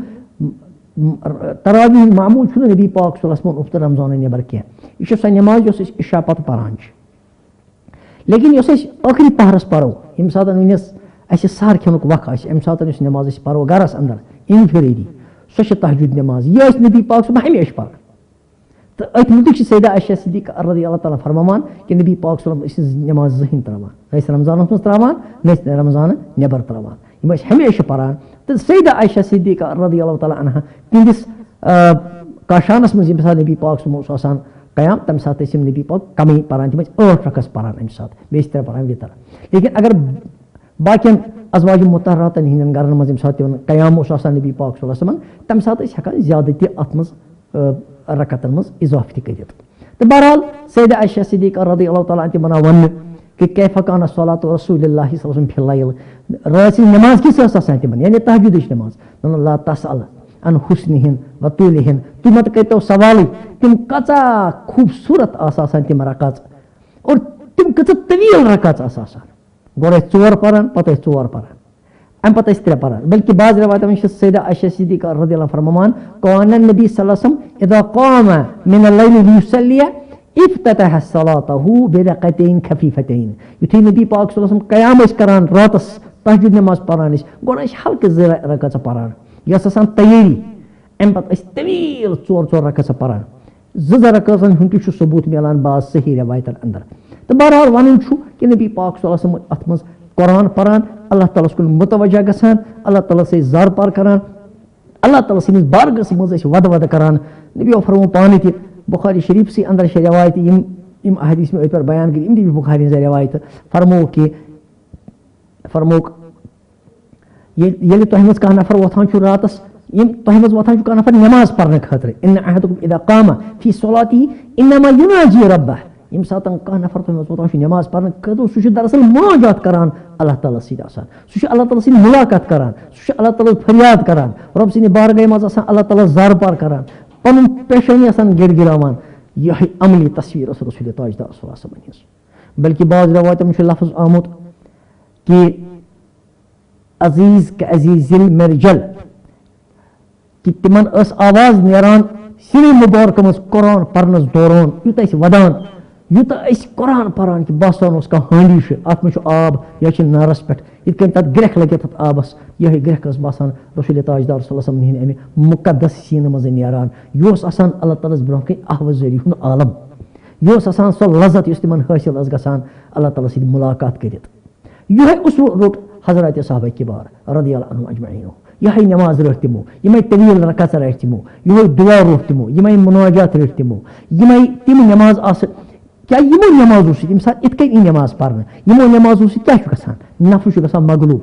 تراوی ہُنٛد معموٗل چھُنہٕ نبی پاک صلی اللہ علیہ وسلم اوٚفتہٕ رمضانہٕ نٮ۪بر کینٛہہ. یہِ چھِ سۄ نٮ۪ماز یۄس أسۍ عشا پتہٕ پران چھِ. لیکن یۄس أسۍ ٲخری پہرس پرو ییٚمہِ ساتہٕ وٕنِس اَسہِ سحر کھٮ۪نُک وق آسہِ اَمہِ ساتہٕ یۄس نٮ۪ماز أسۍ پرو گرس اندر انفِرٲدی سۄ چھِ تہجُد نٮ۪ماز. یہِ ٲسۍ نبی پاک صٲب ہمیشہِ پران. تہٕ أتھۍ مُتعلِق چھِ سیدہ عائشہ صدیقہ رضی اللہ تعالیٰ فرماوان کہ نبی پاک صلی اللہ علیہ وسلم ٲسۍ نٮ۪ماز زٕہٕنۍ تراوان. نہ ٲسۍ رمضانس منٛز تراوان نہ ٲسۍ رمضانہٕ نٮ۪بر تراوان. یِم ٲسۍ ہمیشہِ پران. تہٕ سیدہ عائشہ صدیقہ رضی اللہ تعالیٰ عنہا تِہنٛدِس کاشانس منٛز ییٚمہِ ساتہٕ نبی پاک صٲب اوس آسان قیام تمہِ ساتہٕ ٲسۍ یِم نبی پاک کمٕے پران. تِم ٲسۍ 8 رکعت پران اَمہِ ساتہٕ بیٚیہِ ٲسۍ 3 پران وِتر. لیکن اگر باقین ازواج مطہراتن ہٕنٛدٮ۪ن گرن منٛز ییٚمہِ ساتہٕ تِمن قیام اوس آسان نبی پاک صلی اللہ علیہ وسلم تمہِ ساتہٕ ٲسۍ ہٮ۪کان زیادٕ تہِ اتھ منٛز رکعتن منٛز اضافہٕ تہِ کٔرِتھ. تہٕ بہرحال سیدہ عائشہ صدیقہ رضی اللہ تعالیٰ عنہ تِمن آو وننہٕ کہ کیفہ کان صلاۃ رسول اللہ صلی اللہ علیہ وسلم فی اللیل. رٲژ ہٕنٛز نٮ۪ماز کِژھ ٲس آسان تِمن یعنی تہجُدٕچ نٮ۪ماز. لا تسأل عن حسنہن و طولہن. تُہۍ مت کٔرۍتو سوالٕے تِم کۭژاہ خوٗبصوٗرت آسہٕ آسان تِم رکعت اور تِم کۭژاہ طویل رکعت آسہٕ آسان. گۄڈٕ ٲسۍ 4 پران پتہٕ ٲسۍ 4 پران اَمہِ پتہٕ ٲسۍ 3 پران. بلکہِ بعض رٮ۪وایتن منٛز چھِ سیدہ عائشہ صدیقہ رضی اللہ فرماوان کان النبی صلی اللہ علیہ وسلم اذا قام من اللیل لیصلی افتتح صلاتہ برکعتین خفیفتین. یُتھُے نبی پاک صلی اللہ علیہ وسلم قیام ٲسۍ کران راتس تہجُد نٮ۪ماز پران ٲسۍ گۄڈٕ ٲسۍ ہلکہٕ 2 رکعت پران یہِ ٲس آسان تیٲری. اَمہِ پتہٕ ٲسۍ طویل 4 رکعت پران. 2 رکعتن ہُنٛد تہِ چھُ ثبوٗت میلان بعض صحیح رٮ۪وایتن اندر. تہٕ بہرحال ونُن چھُ کہ نبی پاک صلی اللہ علیہ وسلم اتھ منٛز قرآن پران اللہ تعالیٰ ہس کُن متوجہ گژھان اللہ تعالیٰ سۭتۍ زارپار کران اللہ تعالیٰ سٕنٛدِس بارگاہس منٛز ٲسۍ وَدٕ کران. نبیو فرموو پانہٕ تہِ بخاری شریٖفسٕے اندر چھِ رٮ۪وایتہِ یِم احادیث مےٚ ٲدۍ پٮ۪ٹھ بیان کٔرۍ یِم تہِ چھِ بخاری ہٕنٛزٕ رٮ۪وایتہٕ. فرمووُکھ ییٚلہِ تۄہہِ منٛز کانٛہہ نفر وۄتھان چھُ راتس تۄہہِ منٛز وۄتھان چھُ کانٛہہ نفر نٮ۪ماز پرنہٕ خٲطرٕ اِن احدکم اذا قام فی صلاتہ انما یناجی ربہ. ییٚمہِ ساتہٕ کانٛہہ نفر تۄہہِ منٛز وۄتھان چھُ نٮ۪ماز پرنہٕ خٲطرٕ سُہ چھُ دراصل مناجات کران اللہ تعالیٰ سۭتۍ آسان. سُہ چھُ اللہ تعالیٰ سۭتۍ مُلاقات کران سُہ چھُ اللہ تعالیٰ فریاد کران رۄب سٕنٛدِ بارگاہہِ منٛز آسان اللہ تعالیٰ زارپار کران پنُن پیشٲنی آسان گِڑگِڑاوان. یِہے عملی تصویٖر ٲس رسول تاجدار صلی اللہ علیہ وسلم ہٕنٛز. بلکہِ بعض رٮ۪وایتن منٛز چھُ لفظ آمُت کہ عزیز کہ عزیز المرجل کہ تِمن ٲس آواز نیران سِرِ مُبارکہٕ منٛز قرآن پرنس دوران یوٗتاہ أسۍ ودان یوٗتاہ أسۍ قرآن پران کہ باسان اوس کانٛہہ ہانڈی چھُ اتھ منٛز چھُ آب یا چھِ نارس پٮ۪ٹھ یِتھ کٔنۍ تتھ گرٛٮ۪کھ لٔگِتھ تتھ آبس یِہے گرٛٮ۪کھ ٲس باسان رسول تاجدار صلی اللہ علیہ وسلم ہٕنٛدِ امہِ مُقدس سیٖنہٕ منٛز نیران. یہِ اوس آسان اللہ تعالیٰ ہس برونٛہہ کنہِ آوازٲری ہُنٛد عالم. یہِ اوس آسان سۄ لذت یُس تِمن حٲصِل ٲس گژھان اللہ تعالیٰ سۭتۍ مُلاقات کٔرِتھ. یِہے اصوٗل روٚٹ حضرات صحابہ کِبار رضی اللہ عنہُم اجمعیٖن. یِہے نٮ۪ماز رٔٹۍ تِمو یِمے طویل رکعت رٔٹۍ تِمو یِہے دُعا روٚٹ تِمو یِمے مُناجات رٔٹۍ تِمو یِمے تِم نٮ۪ماز آسہٕ کیا یمو نمازو سۭتۍ ییٚمہِ ساتہٕ یِتھ کٔنۍ یی نماز پرنہٕ یمو نمازو سۭتۍ کیٛاہ چھُ گژھان نفس چھُ گژھان مغلوٗب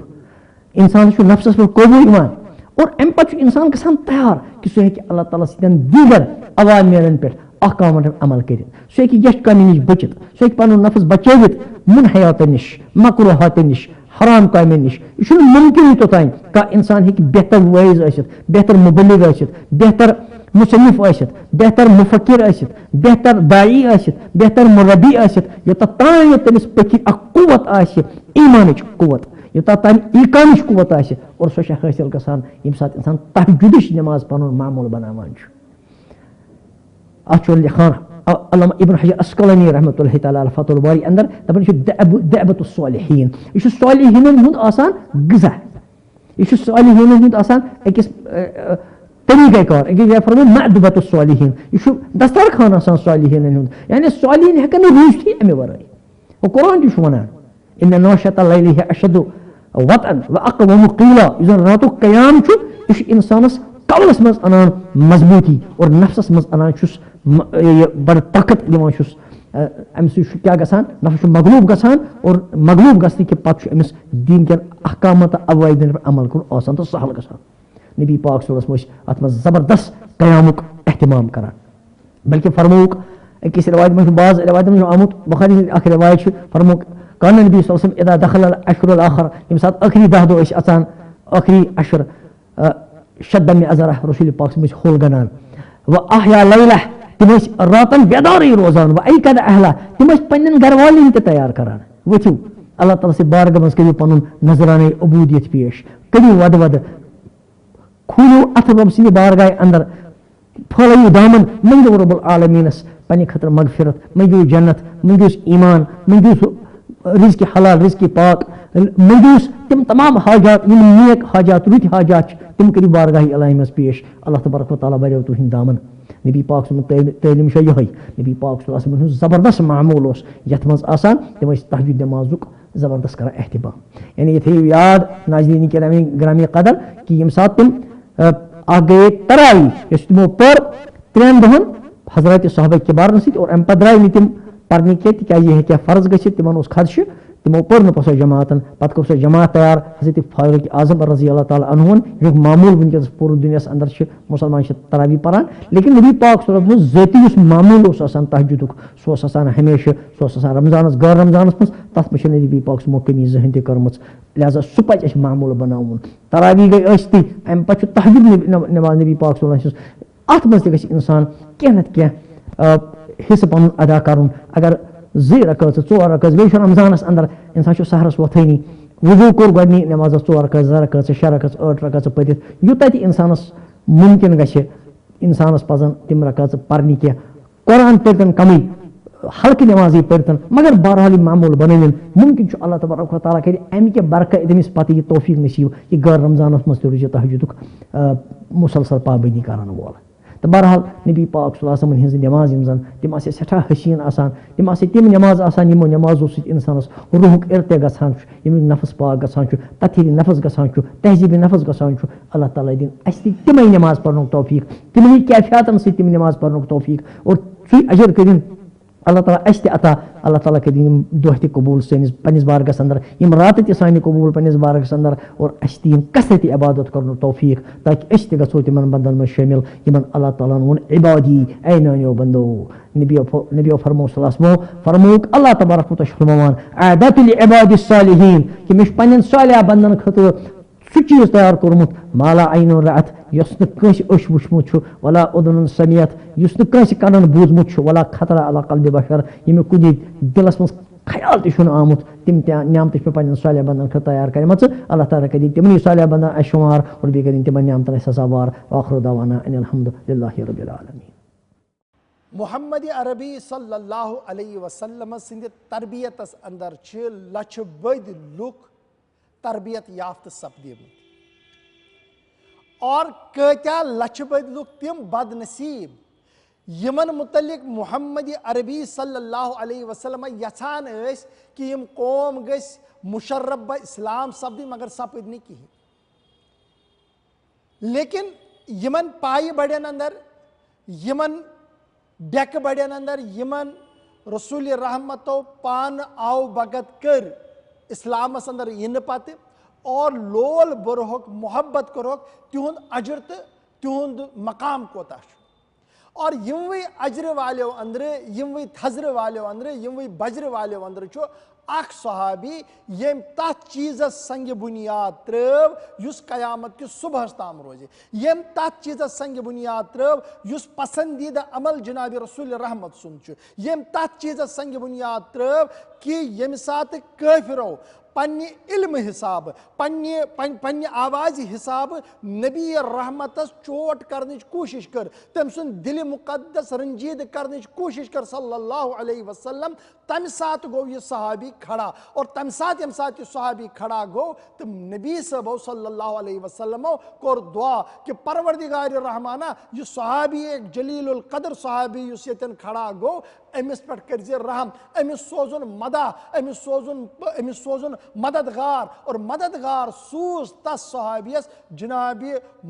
اِنسانس چھُ نفسس پٮ۪ٹھ قوبوٗ یِوان اور اَمہِ پتہٕ چھُ اِنسان گژھان تیار کہِ سُہ ہیٚکہِ اللہ تعالیٰ سۭتۍ دیٖگر عوامِرن پٮ۪ٹھ احکامن پٮ۪ٹھ عمل کٔرِتھ سُہ ہیٚکہِ یَتھ کامہِ نِش بٔچِتھ سُہ ہیٚکہِ پنُن نفس بچٲوِتھ منحیاتن نِش مکروہاتن نِش حرام کامٮ۪ن نِش یہِ چھُنہٕ مُمکِنٕے توٚتانۍ کانٛہہ اِنسان ہیٚکہِ بہتر وٲعظ ٲسِتھ بہتر مُبلِغ ٲسِتھ بہتر مُصنِف ٲسِتھ بہتر مُفکِر ٲسِتھ بہتر داعی ٲسِتھ بہتر مُربی ٲسِتھ یوٚتتھ تانۍ تٔمِس پٔکِتھ اکھ قوت آسہِ ایٖمانٕچ قوت یوٚتتھ تانۍ ایٖقانٕچ قوت آسہِ اور سۄ چھِ حٲصِل گژھان ییٚمہِ ساتہٕ اِنسان تہجُدٕچ نٮ۪ماز پنُن معموٗل بناوان چھُ اتھ چھُ لیکھان علامہ ابن حجر اسقلانی رحمۃ اللہ تعالیٰ فتح الباری اندر دپان یہِ چھُ دعبت الصالحین یہِ چھُ صالحیٖنن ہُنٛد آسان غذا یہِ چھُ صالحیٖنن ہُنٛد آسان أکِس طریٖقے کار أکِس جایہِ فرمو مأدبت الصالحین یہِ چھُ دسترخان آسان صالحیٖنن ہُنٛد یعنی صالحیٖن ہٮ۪کن نہٕ روٗزتھٕے امہِ ورٲے اور قرآن تہِ چھُ ونان اِنَّ ناشطَ اللَّيْلِ أَشَدُّ وَطْئًا وَأَقْوَمُ قِیلًا یُس زن راتُک قیام چھُ یہِ چھُ اِنسانس کولس منٛز انان مضبوٗطی اور نفسس منٛز انان چھُس یہِ بڑٕ طاقت دِوان چھُس امہِ سۭتۍ چھُ کیٛاہ گژھان نفس چھُ مغلوٗب گژھان اور مغلوٗب گژھنہٕ کہِ پتہٕ چھُ أمِس دیٖن کٮ۪ن احکامن تہٕ اوٲیدن پٮ۪ٹھ عمل کرُن آسان تہٕ سہل گژھان نبی پاک صلی اللہ علیہ وسلم ٲسۍ اتھ منٛز زبردست قیامُک احتمام کران بلکہِ فرمووُکھ أکِس رِوایتہِ منٛز چھُ بعض رِوایتن منٛز چھُ آمُت بخاری ہٕنٛز اکھ رِوایت چھِ فرمووُکھ کان نبی صلی اللہ علیہ وسلم اذا دخل الاشر الاخر ییٚمہِ ساتہٕ ٲخری 10 دۄہ ٲسۍ اژان ٲخری اشر شد مِعذرہ رسول پاک صٲب ٲسۍ ہوٚل گنٛڈان واحیا لیلہ تِم ٲسۍ راتن بیدارٕے روزان وایقظ اہلہ تِم ٲسۍ پننٮ۪ن گرٕ والٮ۪ن تہِ تیار کران ؤتھِو اللہ تعالیٰ سٕنٛدِ بارگاہ منٛز کٔرِو پنُن نظرانے عبوٗدیت پیش کٔرِو ودٕ ودٕ کھوٗلِو اتھٕ رۄب سٕنٛدِ بارگاہہِ اندر پھٲلٲیِو دامن منٛگِو رۄب العالمیٖنس پننہِ خٲطرٕ مغفرت منٛگِو جنت منٛگِوُس ایٖمان منٛگِو سُہ رزقِ حلال رزقِ پاک منٛگِوُس تِم تمام حاجات یِم نیک حاجات رٕتۍ حاجات چھِ تِم کٔرِو بارگاہہِ الہی منٛز پیش اللہ تبارک وتعالیٰ بریو تُہٕنٛدۍ دامن نبی پاک سُنٛد تعلیٖم چھےٚ یِہوے نبی پاک صلی اللہ علیہ وسلم ہُنٛد زبردست معموٗل اوس یتھ منٛز آسان تِم ٲسۍ تہجُد نٮ۪مازُک زبردست کران احتِمام یعنی یہِ تھٲیِو یاد ناظریٖن گرامی قدر کہِ ییٚمہِ ساتہٕ تِم اکھ گٔیے تراوی یۄس تِمو پٔر 3 دۄہن حضرت صحابہ کِبارن سۭتۍ اور امہِ پتہٕ درٛاے نہٕ تِم پرنہِ کینٛہہ تِکیازِ یہِ ہیٚکہِ ہا فرض گٔژھِتھ تِمن اوس خدشہِ تِمو پٔر نہٕ پتہٕ سۄ جماعتن پتہٕ کوٚر سۄ جماعت تیار حضرت فاروق اعظم رضی اللہ تعالیٰ عنہُن ییٚمیُک معموٗل وٕنکیٚس پوٗرٕ دُنیاہس انٛدر چھِ مُسلمان چھِ تراوی پران لیکن نبی پاک صلی اللہ علیہ وسلم ذٲتی یُس معموٗل اوس آسان تہجُدُک سُہ اوس آسان ہمیشہِ سُہ اوس آسان رمضانس غٲر رمضانس منٛز تتھ منٛز چھنہٕ نبی پاک سٕنٛز کٔمی زٕہٕنۍ تہِ کٔرمٕژ لہٰذا سُہ پزِ اَسہِ معموٗل بناوُن تراوی گٔے ٲسۍتٕے امہِ پتہٕ چھُ تہجُد نٮ۪ماز نبی پاک صلی اللہ علیہ وسلم اتھ منٛز تہِ گژھِ انسان کینٛہہ نتہٕ کینٛہہ حصہٕ پنُن ادا کرُن اگر 2 رکٲژٕ 4 رکٲژ بیٚیہِ چھُ رمضانس انٛدر انسان چھُ سحرس وۄتھٲنی وضوٗ کوٚر گۄڈنی نٮ۪مازس 4 رکٲژ 2 رکٲژٕ 6 رکٲژٕ 8 رکٲژٕ پٔرِتھ یوٗتاہ تہِ انسانس مُمکِن گژھِ انسانس پزن تِم رکٲژٕ پرنہِ کینٛہہ قرآن پٔرتن کمٕے ہلکہٕ نٮ۪مازٕے پٔرتن مگر بہرحال یہِ معموٗل بنٲوِن مُمکِن چھُ اللہ تبارک وتعالیٰ کرِ امہِ کہِ برکت تٔمِس پتہٕ یہِ توفیٖق نصیٖب یہِ غٲر رمضانس منٛز تہِ روزِ تہجُدُک مُسلسل پابندی کرن وول تہٕ بہرحال نبی پاک صلی اللہ علیہ وسلم ہِنٛزٕ نٮ۪ماز یِم زن تِم آسہٕ سٮ۪ٹھاہ حسیٖن آسان تِم آسہٕ تِم نٮ۪ماز آسان یِمو نٮ۪مازو سۭتۍ اِنسانس روحُک ارتیا گژھان چھُ ییٚمیُک نفس پاک گژھان چھُ تطہیٖر نفس گژھان چھُ تہذیٖبِ نفس گژھان چھُ اللہ تعالیٰ دِنۍ اَسہِ تہِ تِمے نٮ۪ماز پرنُک توفیٖق تِمنٕے کیفیاتن سۭتۍ تِم نٮ۪ماز پرنُک توفیٖق اور سُے اجر کٔرِنۍ اللہ تعالیٰ اَسہِ تہِ عطا اللہ تعالیٰ کٔرِنۍ یِم دۄہ تہِ قبوٗل سٲنِس پننِس بارگاہس انٛدر یِم راتہٕ تہِ سانہِ قبوٗل پننِس بارگاہس انٛدر اور اَسہِ تہِ یِم کثرتِ عبادت کرنُک توفیٖق تاکہِ أسۍ تہِ گژھو تِمن بندن منٛز شٲمِل یِمن اللہ تعالیٰ ہن ووٚن عبادی اے نانیو بندو نبیو فرمو صلی اللہ علیہ وسلم فرمووُکھ اللہ تبارک وتعالیٰ چھُ فرماوان اعددت لعبادی الصالحین کہِ مےٚ چھُ پننٮ۪ن صالح بندن خٲطرٕ سُہ چیٖز تیار کوٚرمُت مالا عینُن رأت یۄس نہٕ کٲنٛسہِ أچھ وٕچھمُت چھُ ولا اُذُنُن سمیت یُس نہٕ کٲنٛسہِ کَنن بوٗزمُت چھُ ولا خطرہ علی قلبِ بشر ییٚمیُک کُنہِ دِلس منٛز خیال تہِ چھُنہٕ آمُت تِم تہِ نعمتہٕ چھِ مےٚ پننٮ۪ن صالح بندن خٲطرٕ تیار کَرِمَژٕ اللہ تعالیٰ کٔرِنۍ تِمنٕے صالح بندن اَسہِ شُمار اور بیٚیہِ کٔرِنۍ تِمن نعمتن اَسہِ سزاوار وآخر دعوانا ان الحمد للہ رب العالمین محمد عربی صلی اللہ علیہ وسلم سٕنٛدِ تربیتس انٛدر چھِ لچھِ بٔدۍ لُکھ تربیت یافتہٕ سپدیمٕتۍ اور کۭتیاہ لچھِ بٔدۍ لُکھ تِم بد نصیٖب یِمن متعلق محمد عربی صلی اللہ علیہ وسلم یژھان ٲسۍ کہِ یِم قوم گٔژھۍ مُشرف بہ اسلام سپدٕنۍ مگر سپٕدۍ نہٕ کِہینۍ لیکن یِمن پایہِ بڑٮ۪ن انٛدر یِمن ڈیکہٕ بڑٮ۪ن انٛدر یِمن رسول رحمتو پان آو بغت کر اسلامس اندر ین پتہ اور لول برہک محبت کرہک تہند اجر تو تہند مقام کوتا اور یموی اجر والیو اندر یموی تھزر والیو اندر یموی بجر والیو اندر چھو اخ صحابی یم تات چیز سنگ بنیاد ترو یس قیامت کی صبح تام روزے یم تات چیز سنگ بنیاد ترو یس پسندیدہ عمل جناب رسول رحمت سن چھو یم تات چیز سنگ بنیاد ترو کہ یم سات کافرو پنی علم حساب پنی آواز حساب نبی رحمتس چوٹ کرنچ کوشش کر تم سن دل مقدس رنجید کرنچ کوشش کر صلی اللہ علیہ وسلم تم سات گو یہ صحابی کھڑا اور تم سات یم سات یہ صحابی کھڑا گو تم نبی صبح صلی اللہ علیہ وسلم کور دعا کہ پروردگار رحمانہ یہ صحابی ایک جلیل القدر صحابی یس یتن کھڑا گو امس پٹ کرزی رحم امس سوزن مدہ امس سوزن مددگار اور مددگار سوز تس صحابیس جناب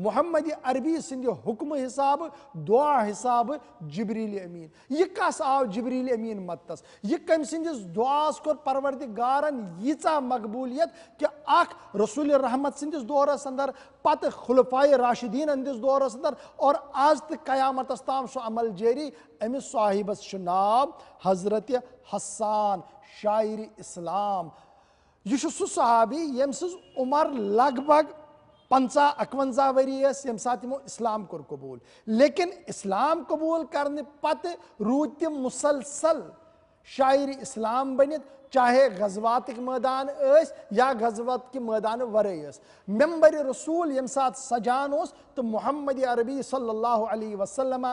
محمد عربی سند حکم حساب دعا حساب جبریل امین یہ کس آو جبریل امین متس یہ کم سندس دعاس کور پروردگارن ییژا مقبولیت کہ اخ رسول رحمت سندس دورس اندر پتہ خلفائے راشدین اندس دورس اندر اور آج تک قیامت تام سو عمل جاری امس صاحبس ناو حضرت حسان شاعر اسلام یہ سہ صحابی یم سز عمر لگ بھگ 50-51 وری یم سات یمو اسلام کور قبول لیکن اسلام قبول کرنے پتہ روٗدۍ تِم مسلسل شاعر اسلام بنت چاہے غزوات میدان یا غزوات کے میدان ورے ممبر رسول یم سات سجان تو محمد عربی صلی اللہ علیہ وسلم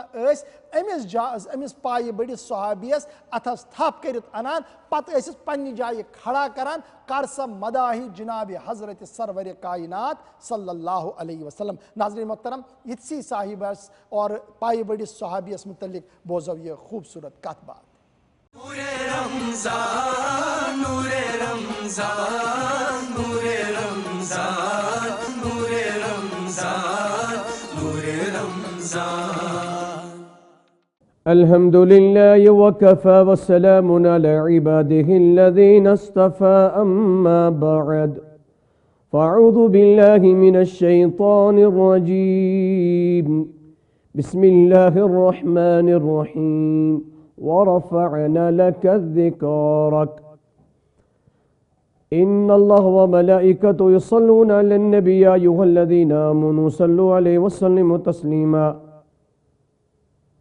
امس پائے بڑس صحابیس اتھس تھپ کرت انان پتہ پنہ جائے کھڑا کران کر سا مداحی جناب حضرت سرور کائنات صلی اللہ علیہ وسلم. ناظرین محترم اتسی صاحبس اور پائے بڑس صحابیس متعلق بوزو یہ خوبصورت کت بات. نور رمضان نور رمضان نور رمضان نور رمضان نور رمضان. الحمد لله وكفى والسلام على عباده الذين اصطفى أما بعد فأعوذ بالله من الشيطان الرجيم بسم الله الرحمن الرحيم ورفعنا لك ذكرك إن الله وملائكته يصلون على النبي يا أيها الذين آمنوا صلوا عليه وسلموا تسليما.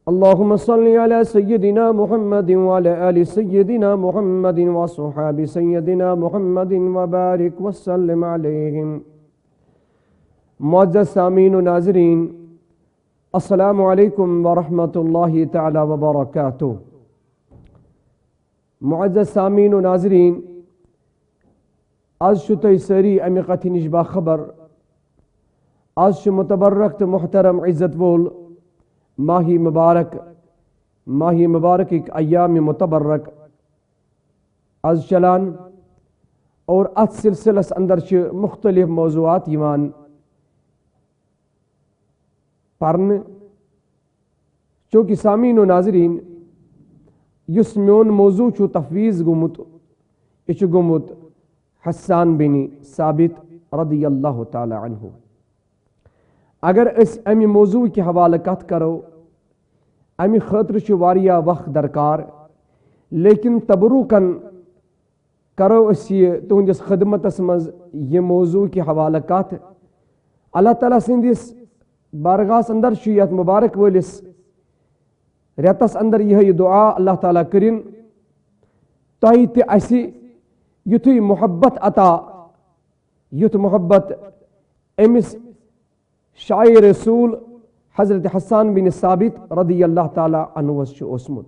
اللهم صل على سيدنا محمد وعلى آل سيدنا محمد وصحاب سيدنا محمد وبارك وسلم عليهم. معزز سامعین و ناظرین، السلام علیکم ورحمۃ اللہ تعالی وبرکاتہ. معزز سامعین و ناظرین، آج تہ ساری امہ کتھ نش باخبر. آج متبرک تو محترم عزت وول ماہی مبارک ایام متبرک آج چلان اور ات سلسلس اندر مختلف موضوعات یوان پرن. چونکہ سامعین و ناظرین، یس میون موضوع تفویض گومت یہ گومت حسان بن ثابت رضی اللہ تعالی عنہ. اگر اس امی موضوع کے حوالہ کت کرو امی خاطر واریاہ وقت درکار، لیکن تبروکن کرو اس یہ تہندس خدمتس مز یہ موضوع کے حوالہ کت. اللہ تعالیٰ سندس بارگاہس اندر یت مبارک ولس ریتس اندر یہ دعا اللہ تعالیٰ کرن تہ تہ یتھے محبت عطا یتھ محبت امس شاعر رسول حضرت حسان بن ثابت رضی اللہ تعالیٰ عنہ اوسمت.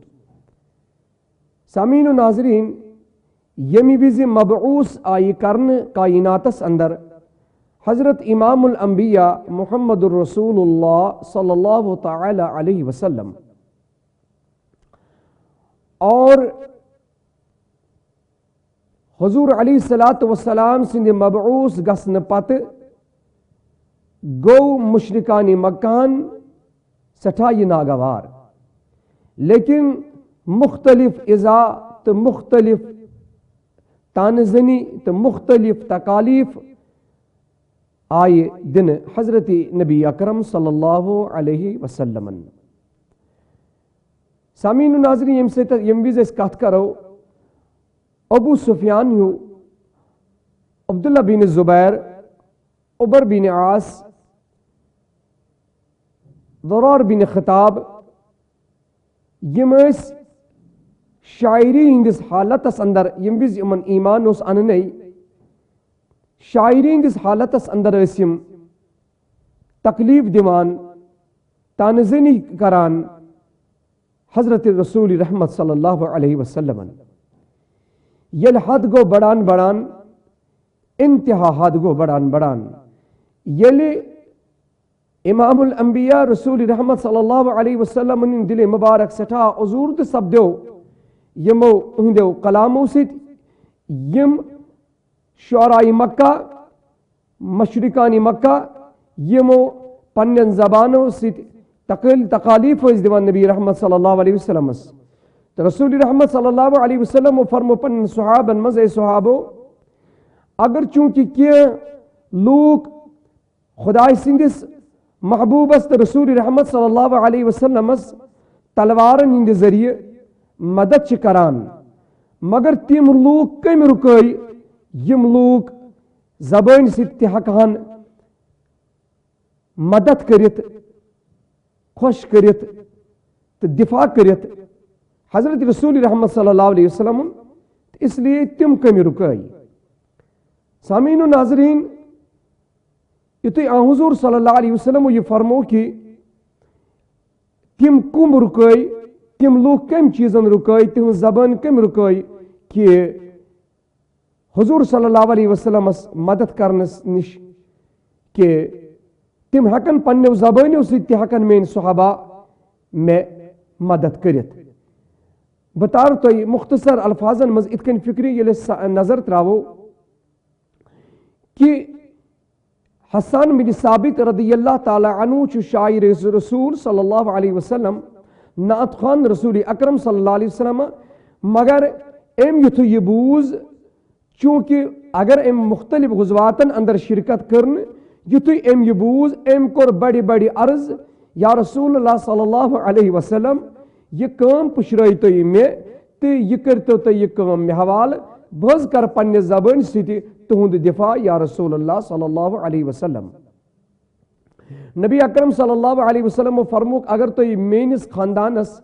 سامعین و ناظرین، یمی وز مبعوث آئی کرن کائناتس اندر حضرت امام الانبیاء محمد الرسول اللہ صلی اللہ تعالی علیہ وسلم اور حضور علیہ الصلاۃ والسلام سند مبعوث گسن پتہ گو مشرکان مکان سٹھا یہ ناگوار، لیکن مختلف اذا تو مختلف تانزنی تو مختلف تکالیف آئے دن حضرت نبی اکرم صلی اللہ علیہ وسلم. سامعین و ناظرین یم وز اس کت کرو ابو سفیان ہیو عبداللہ بن زبیر عمر بن عاص ضرار بن خطاب یم اس شاعری ہندس حالتس اندر یم وز یمن ایمان اس اننے شاعری ہندس حالتس اندر اسم تکلیف دیوان تانزنی کران حضرت رسول رحمت صلی اللہ علیہ وسلم. یل حد گو بڑان بڑان انتہا حد گو بڑان بڑان یل امام الانبیاء رسول رحمت صلی اللہ علیہ وسلم دل مبارک سٹھا عذور تو سپدو یمو ہندو کلامو ست یم شعرائی مکہ مشرکانی مکہ یمو پنن زبانو ست تکالیف دیوان نبی رحمت صلی اللہ علیہ وسلم. تو رسول رحمت صلی اللہ علیہ وسلم فرمو پن صحابن مز اے صحابو اگر چونکہ کی لوگ خدای سندس محبوبس تو رسول رحمت صلی اللہ علیہ وسلم تلوارن ہند ذریعہ مدد کران مگر تم لوگ کم رکائی یم لوگ زبان ست ہکان مدد کرت خوش کرت تو دفاع کرت حضرت رسول رحمت صلی اللہ علیہ وسلم اس لیے تم کمی رکائی. سامعین و ناظرین یتھے حضور صلی اللہ علیہ وسلم یہ فرمو کہ تم کم رکائی تم لوگ کم چیزن رکائی تم زبان کم رکائی کہ حضور صلی اللہ علیہ وسلم مدد کرنس نش کہ تم ہکن پنو زبانوں ست ہکن میان صحابہ میں مدد کرت. بتار تو مختصر الفاظن مز اتکن فکری یل نظر تراو کہ حسان بن ثابت رضی اللہ تعالی عنہ چھ شاعر رسول صلی اللہ علیہ وسلم نعت خوان رسول اکرم صلی اللہ علیہ وسلم مگر ام یتھ یہ بوز چونکہ اگر ام مختلف غزواتن اندر شرکت کرن یتھ ام یہ بوز ام کور بڑی بڑی عرض یا رسول اللہ صلی اللہ علیہ وسلم یہ کام پشرائی تو میں تو یہ کرتو تو یہ کام میں حوال بھز کر پنہ زبان ستی تہند دفاع یا رسول اللہ صلی اللہ علیہ وسلم. نبی اکرم صلی اللہ علیہ وسلم فرموک اگر تو میانس خاندانس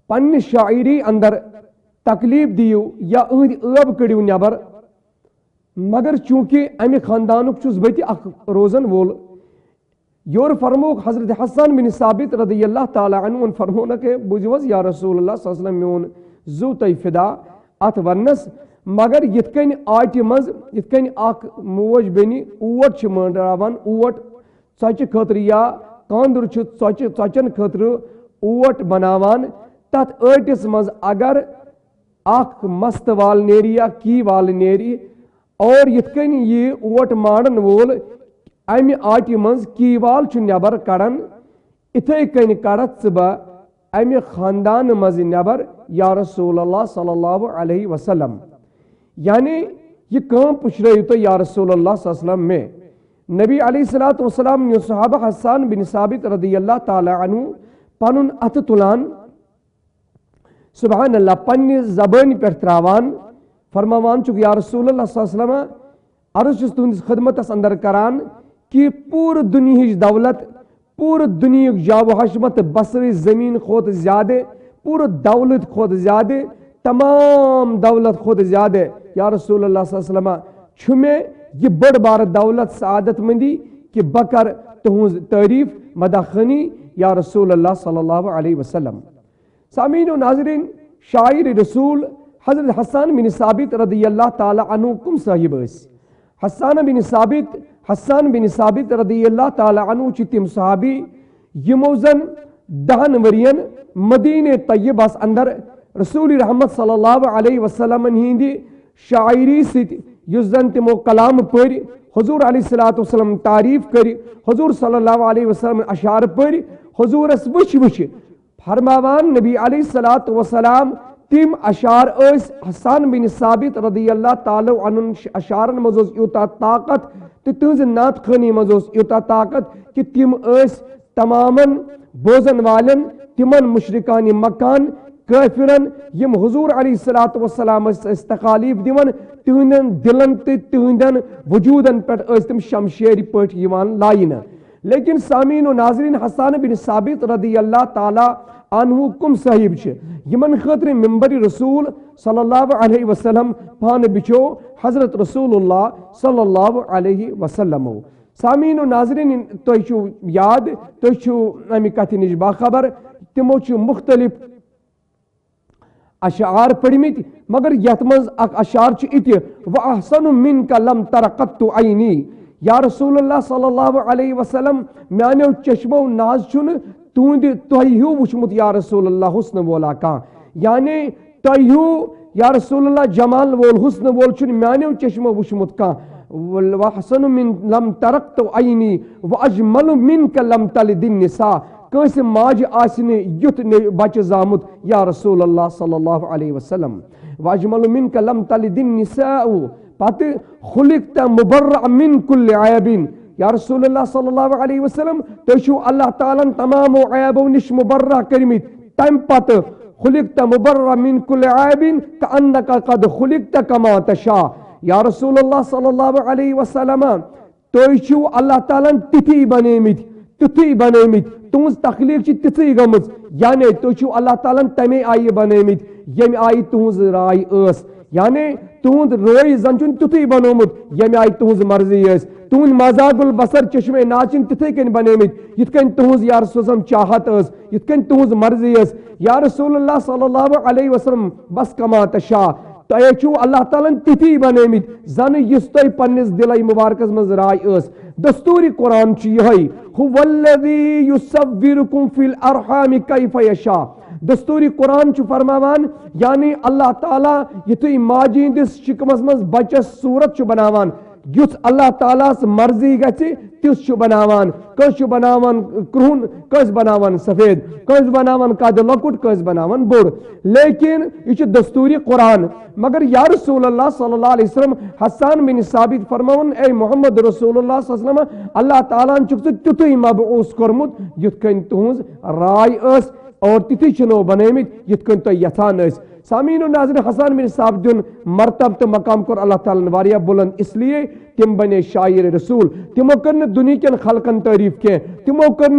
پنہ شاعری اندر تکلیف دیو یا اہد عب کڑیو نبر مگر چونکہ امہ خاندانک چھس بت اخ روزن وول یور فرموک حضرت حسان بن ثابت رضی اللہ تعالی عنہ فرمونا کہ بوجوز یا رسول اللہ صلی اللہ علیہ وسلم میون زو تی فدا ات ونس مگر یتکن آٹی مز یتکن اخ موج بینی اوٹ چھ منڈراوان اوٹ ژچہ خاطر یا کاندر چھ ژچن خاطر اوٹ بناوان تت آٹس مز اگر اخ مست وال نیری یا کی وال نیری اور یتکن یہ اوٹ مارن وول امہ آٹی مز کی وال چھ نبر کڑان اتھے کن کڑت ثبا امہ خاندان مز نبر یا رسول اللہ صلی اللہ علیہ وسلم. یعنی یہ کام پشرائیو تو یا رسول اللہ صلی اللہ علیہ وسلم میں نبی علیہ السلام نے صحابہ حسان بن ثابت رضی اللہ تعالی عنہ پنن ات تلان سبحان اللہ پنہ زبان پر تراوان فرماوان چک یا رسول اللہ صلی اللہ علیہ وسلم عرض چھس تہندس خدمتس اندر کران کہ پور دنیا دولت پور دنیا جاب و حشمت بصری زمین خود زیادہ پور دولت خود زیادہ تمام دولت خود زیادہ یا رسول اللہ صلی اللہ علیہ وسلم چھمیں یہ بڑ بار دولت سعادت مندی کہ بکر تہنز تعریف مدخنی یا رسول اللہ صلی اللہ علیہ وسلم. سامعین و ناظرین شاعر رسول حضرت حسان بن ثابت رضی اللہ تعالی عنہ کم صاحب اس حسان بن ثابت رضی اللہ تعالی عنہ چھ تم صحابی یمو زن 10 ورین مدینہ طیبس اندر رسول رحمت صلی اللہ علیہ وسلم ہندی شاعری ست یس زن تمو کلام پر حضور علیہ السلام تعریف کر حضور صلی اللہ علیہ وسلم اشعار پر حضورس وچ فرماوان نبی علیہ الصلوۃ والسلام تم اشعار اس حسان بن ثابت رضی اللہ تعالی عنہ اشعارن مز یوتا طاقت تو تہذ نعت خانی مز یوتا طاقت کہ تم اس تمام بوزن والن تمن مشرکان مکان کافرن یم حضور علیہ الصلوۃ والسلام تخالیف دیون تہندن دلن تہندن وجودن پہ تم شمشیر پٹ لائن. لیکن سامعین و ناظرین حسان بن ثابت رضی اللہ تعالی عنہ کم صاحب یمن خاطر ممبر رسول صلی اللہ علیہ وسلم پان بچو حضرت رسول اللہ صلی اللہ علیہ وسلم. سامعین و ناظرین تہ یاد تہ امہ کتھ نش باخبر تمو مختلف اشعار پڑھمت مگر یت مز اک اشعار اتہ واحسن منک لم تر قط عینی یا رسول اللہ صلی اللہ علیہ وسلم میانو چشمو ناز چھن تہند تہ ہیو وچمت یا رسول اللہ حسن وولا کان یعنی تہ ہیو یا رسول اللہ جمال وول حسن وول چھن میانو چشمو وچمت کان واحسن من لم ترقت عینی واجمل منک لم تلد النساء کس ماج آسنی یت بچہ زامت یا رسول اللہ صلی اللہ علیہ وسلم واجمل منک لم تلد النساء پتہ خلقت مبرع من کل عیب یا رسول اللہ صلی اللہ علیہ وسلم تہ اللہ تعالیٰ تمام عیبو نش مبرع کرمت تم پتہ خلقت مبرع من کل عیب کانک قد خلقت کما تشاء یا رسول اللہ صلی اللہ علیہ وسلم تہ اللہ تعالیٰ تتھی بنیمت تہذ تخلیق تتھی گمز یعنی تہ اللہ تعالیٰ تمے آئی بنیمت یم آئی تہذ رائے اس یعنی تہد روی زن چھ تتھی بنومت یم آئی تہذ مرضی اس تہد مزاق البصر چشمے ناچن تتھے کن بنیمت یت کن تہذ یا رسول اللہ چاہت اس یت کن تہذ مرضی اس یا رسول اللہ صلی اللہ علیہ وسلم بس کما تشاء تہ چھو اللہ تعالیٰ تتھی بنیمت زن یس تہ پنس دل مبارکس مز رائے اس. دستور قرآن یہ هو الذی یصورکم فی الارحام کیف یشاء. دستور قرآن فرماوان یعنی اللہ تعالیٰ یہ ماجی ہندس شکمس مز بچس صورت بناوان یس اللہ تعالیٰ مرضی گژھِ تس بناوان کس بناوان کرہن کس بناوان سفید کس بناوان قد لکٹ کس بناوان بوڑ لیکن یہ دستوری قرآن. مگر یا رسول اللہ صلی اللہ علیہ وسلم حسان بن ثابت فرماون اے محمد رسول اللہ صلی اللہ علیہ وسلم اللہ تعالیٰ تیتھی مبعوث کورمت یت کن تہذ رائے اس اور تتھی چنو بنیمت یت کن تہ یژھان اس. سامعین و ناظرین حسان بن ثابت دن مرتب تو مقام کور اللہ تعالیٰ واریاہ بلند اس لیے تم بنے شاعر رسول. تمو کر دنیا کن خلقن تعریف کی تمو کر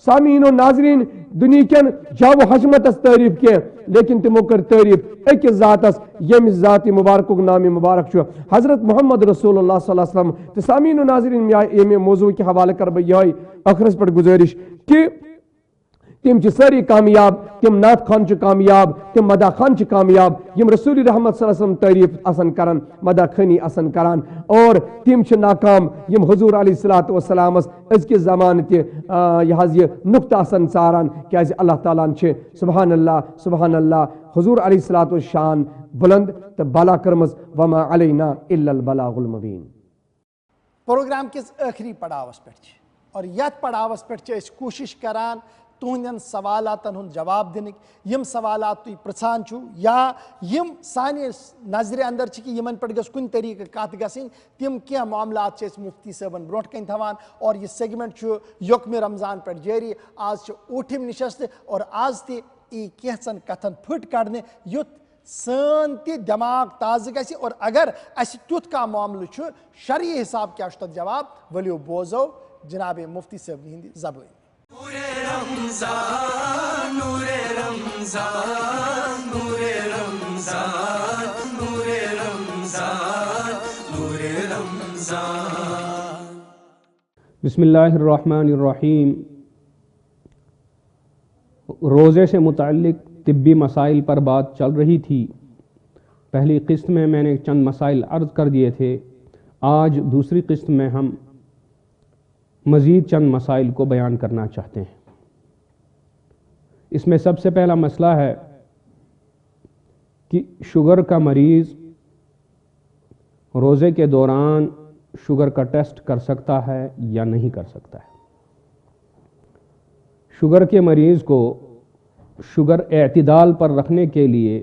سامعین و ناظرین دنیا کن جو حشمتس تعریف کی لیکن تمو کر تعریف ایک ذاتس یم ذات مبارک نام مبارک چھو حضرت محمد رسول اللہ صلی اللہ علیہ وسلم. تو سامعین و ناظرین یہ موضوع کے حوالے کر بہ یہ آخرس پر گزارش کہ تم ساری کامیاب تم نعت خان کامیاب تم مدح خان کامیاب یم رسول رحمت صلی اللہ علیہ وسلم تعریف آسان کران مدح خانی آسان کران اور تم ناکام یم حضور علیہ الصلوۃ والسلام ازکہ زمان یہ نقطہ آسان ژاران کیازِ اللہ تعالیٰ سبحان اللہ حضور علیہ الصلوۃ والشان بلند تو بالا کرمز وما علینا الا البلاغ المبین. پروگرام کس آخری پڑاوس پہ اور یت پڑاوس پہ کوشش کران تہندین سوالاتن ہند جواب دنک یم سوالات تھی پرچھان چھو یا یم سانہ نظر اندر کہ یمن پہ گھس کن طریقہ کت گھن تم کی معاملات مفتی صٲبن برونٹ کن تھوان. اور یہ سیگمنٹ یوکم رمضان پہ جاری آج اوٹھم نشست اور آج تہ کینچن کتن پھٹ کڑنے یت سن تہ دماغ تازہ گژھِ اور اگر اس تیُتھ کانٛہہ معاملہ چھُ شرعی حساب کیا تتھ جواب ؤلِو بوزو جناب مفتی صٲب ہند زبان. نور رمضان نور رمضان نور رمضان نور رمضان نور رمضان. بسم اللہ الرحمن الرحیم. روزے سے متعلق طبی مسائل پر بات چل رہی تھی. پہلی قسط میں نے چند مسائل عرض کر دیے تھے. آج دوسری قسط میں ہم مزید چند مسائل کو بیان کرنا چاہتے ہیں. اس میں سب سے پہلا مسئلہ ہے کہ شوگر کا مریض روزے کے دوران شوگر کا ٹیسٹ کر سکتا ہے یا نہیں کر سکتا ہے. شوگر کے مریض کو شوگر اعتدال پر رکھنے کے لیے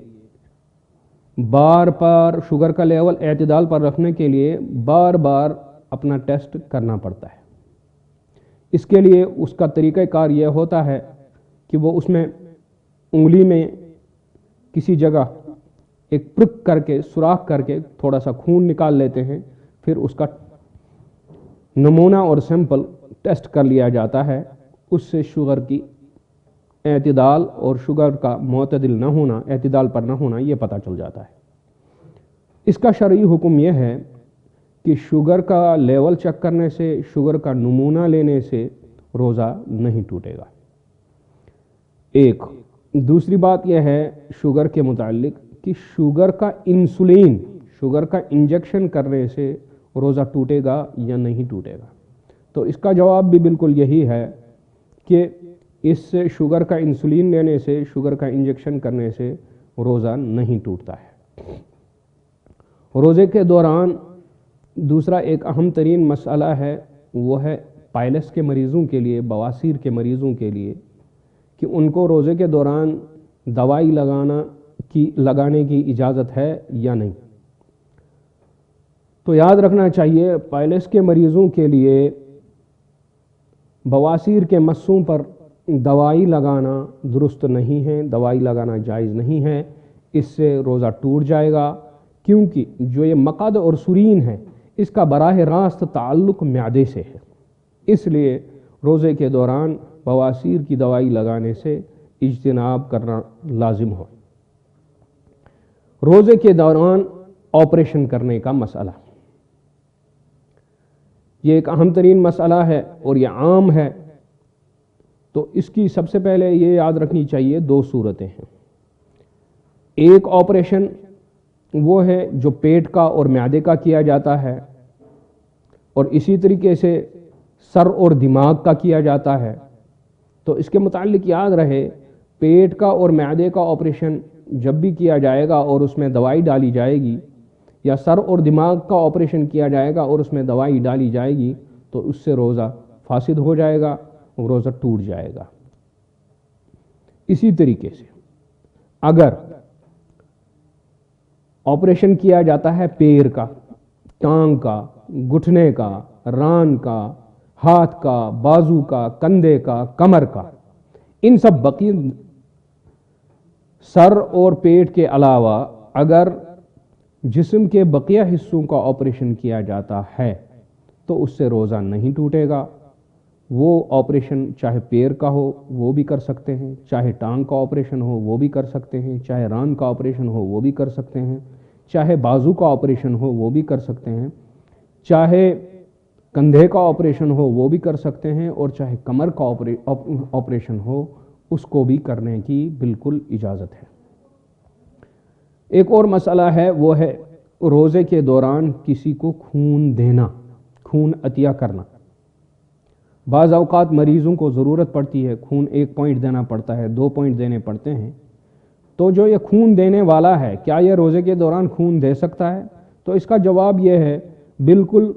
بار بار شوگر کا لیول اعتدال پر رکھنے کے لیے بار بار اپنا ٹیسٹ کرنا پڑتا ہے۔ اس کے لیے اس کا طریقہ کار یہ ہوتا ہے کہ وہ اس میں انگلی میں کسی جگہ ایک پرک کر کے سوراخ کر کے تھوڑا سا خون نکال لیتے ہیں، پھر اس کا نمونہ اور سیمپل ٹیسٹ کر لیا جاتا ہے۔ اس سے شوگر کی اعتدال اور شوگر کا معتدل نہ ہونا، اعتدال پر نہ ہونا، یہ پتہ چل جاتا ہے۔ اس کا شرعی حکم یہ ہے کہ شوگر کا لیول چیک کرنے سے، شوگر کا نمونہ لینے سے روزہ نہیں ٹوٹے گا۔ ایک دوسری بات یہ ہے شوگر کے متعلق کہ شوگر کا انسولین، شوگر کا انجیکشن کرنے سے روزہ ٹوٹے گا یا نہیں ٹوٹے گا؟ تو اس کا جواب بھی بالکل یہی ہے کہ اس سے شوگر کا انسولین لینے سے، شوگر کا انجیکشن کرنے سے روزہ نہیں ٹوٹتا ہے۔ روزے کے دوران دوسرا ایک اہم ترین مسئلہ ہے، وہ ہے پائلس کے مریضوں کے لیے، بواسیر کے مریضوں کے لیے، کہ ان کو روزے کے دوران دوائی لگانے کی اجازت ہے یا نہیں۔ تو یاد رکھنا چاہیے پائلس کے مریضوں کے لیے بواسیر کے مسوں پر دوائی لگانا درست نہیں ہے، دوائی لگانا جائز نہیں ہے، اس سے روزہ ٹوٹ جائے گا، کیونکہ جو یہ مقعد اور سرین ہے اس کا براہ راست تعلق معدے سے ہے۔ اس لیے روزے کے دوران بواسیر کی دوائی لگانے سے اجتناب کرنا لازم ہو۔ روزے کے دوران آپریشن کرنے کا مسئلہ، یہ ایک اہم ترین مسئلہ ہے اور یہ عام ہے۔ تو اس کی سب سے پہلے یہ یاد رکھنی چاہیے دو صورتیں ہیں۔ ایک آپریشن وہ ہے جو پیٹ کا اور معدے کا کیا جاتا ہے، اور اسی طریقے سے سر اور دماغ کا کیا جاتا ہے۔ تو اس کے متعلق یاد رہے پیٹ کا اور معدے کا آپریشن جب بھی کیا جائے گا اور اس میں دوائی ڈالی جائے گی، یا سر اور دماغ کا آپریشن کیا جائے گا اور اس میں دوائی ڈالی جائے گی، تو اس سے روزہ فاسد ہو جائے گا، روزہ ٹوٹ جائے گا۔ اسی طریقے سے اگر آپریشن کیا جاتا ہے پیر کا، ٹانگ کا، گھٹنے کا، ران کا، ہاتھ کا، بازو کا، کندھے کا، کمر کا، ان سب بقی سر اور پیٹ کے علاوہ اگر جسم کے بقیہ حصوں کا آپریشن کیا جاتا ہے تو اس سے روزہ نہیں ٹوٹے گا۔ وہ آپریشن چاہے پیر کا ہو وہ بھی کر سکتے ہیں، چاہے ٹانگ کا آپریشن ہو وہ بھی کر سکتے ہیں، چاہے ران کا آپریشن ہو وہ بھی کر سکتے ہیں، چاہے بازو کا آپریشن ہو وہ بھی کر سکتے ہیں، چاہے کندھے کا آپریشن ہو وہ بھی کر سکتے ہیں، اور چاہے کمر کا آپریشن ہو اس کو بھی کرنے کی بالکل اجازت ہے۔ ایک اور مسئلہ ہے، وہ ہے روزے کے دوران کسی کو خون دینا، خون عطیہ کرنا۔ بعض اوقات مریضوں کو ضرورت پڑتی ہے، خون 1 پوائنٹ دینا پڑتا ہے، 2 پوائنٹ دینے پڑتے ہیں، تو جو یہ خون دینے والا ہے کیا یہ روزے کے دوران خون دے سکتا ہے؟ تو اس کا جواب یہ ہے بالکل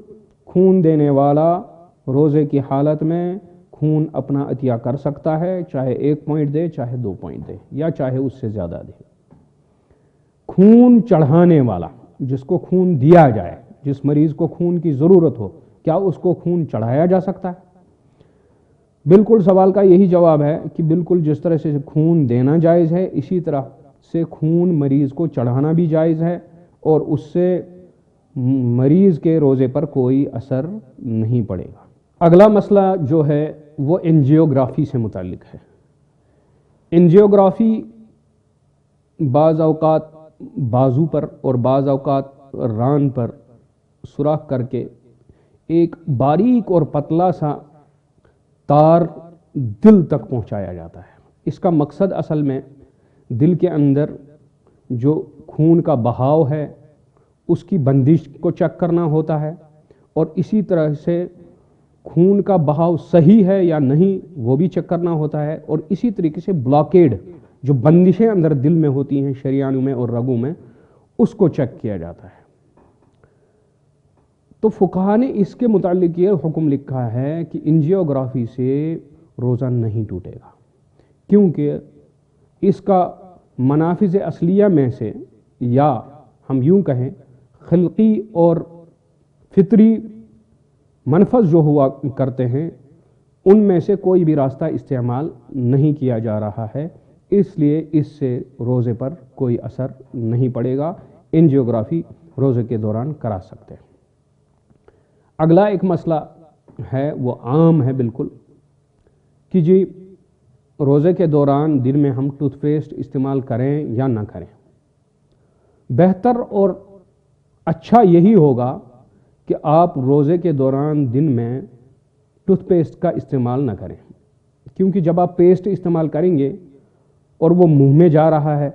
خون دینے والا روزے کی حالت میں خون اپنا عطیہ کر سکتا ہے، چاہے 1 پوائنٹ دے، چاہے 2 پوائنٹ دے، یا چاہے اس سے زیادہ دے۔ خون چڑھانے والا، جس کو خون دیا جائے، جس مریض کو خون کی ضرورت ہو، کیا اس کو خون چڑھایا جا سکتا ہے؟ بالکل سوال کا یہی جواب ہے کہ بالکل جس طرح سے خون دینا جائز ہے، اسی طرح سے خون مریض کو چڑھانا بھی جائز ہے، اور اس سے مریض کے روزے پر کوئی اثر نہیں پڑے گا۔ اگلا مسئلہ جو ہے وہ انجیوگرافی سے متعلق ہے۔ انجیوگرافی بعض اوقات بازو پر اور بعض اوقات ران پر سوراخ کر کے ایک باریک اور پتلا سا تار دل تک پہنچایا جاتا ہے۔ اس کا مقصد اصل میں دل کے اندر جو خون کا بہاؤ ہے اس کی بندش کو چیک کرنا ہوتا ہے، اور اسی طرح سے خون کا بہاؤ صحیح ہے یا نہیں وہ بھی چیک کرنا ہوتا ہے، اور اسی طریقے سے بلاکیڈ جو بندشیں اندر دل میں ہوتی ہیں، شریانوں میں اور رگوں میں، اس کو چیک کیا جاتا ہے۔ تو فقہا نے اس کے متعلق یہ حکم لکھا ہے کہ انجیوگرافی سے روزہ نہیں ٹوٹے گا، کیونکہ اس کا منافذ اصلیہ میں سے یا ہم یوں کہیں خلقی اور فطری منفذ جو ہوا کرتے ہیں ان میں سے کوئی بھی راستہ استعمال نہیں کیا جا رہا ہے، اس لیے اس سے روزے پر کوئی اثر نہیں پڑے گا۔ اینجیوگرافی روزے کے دوران کرا سکتے ہیں۔ اگلا ایک مسئلہ ہے وہ عام ہے بالکل کہ جی روزے کے دوران دن میں ہم ٹوتھ پیسٹ استعمال کریں یا نہ کریں۔ بہتر اور اچھا یہی ہوگا کہ آپ روزے کے دوران دن میں ٹوتھ پیسٹ کا استعمال نہ کریں، کیونکہ جب آپ پیسٹ استعمال کریں گے اور وہ منہ میں جا رہا ہے،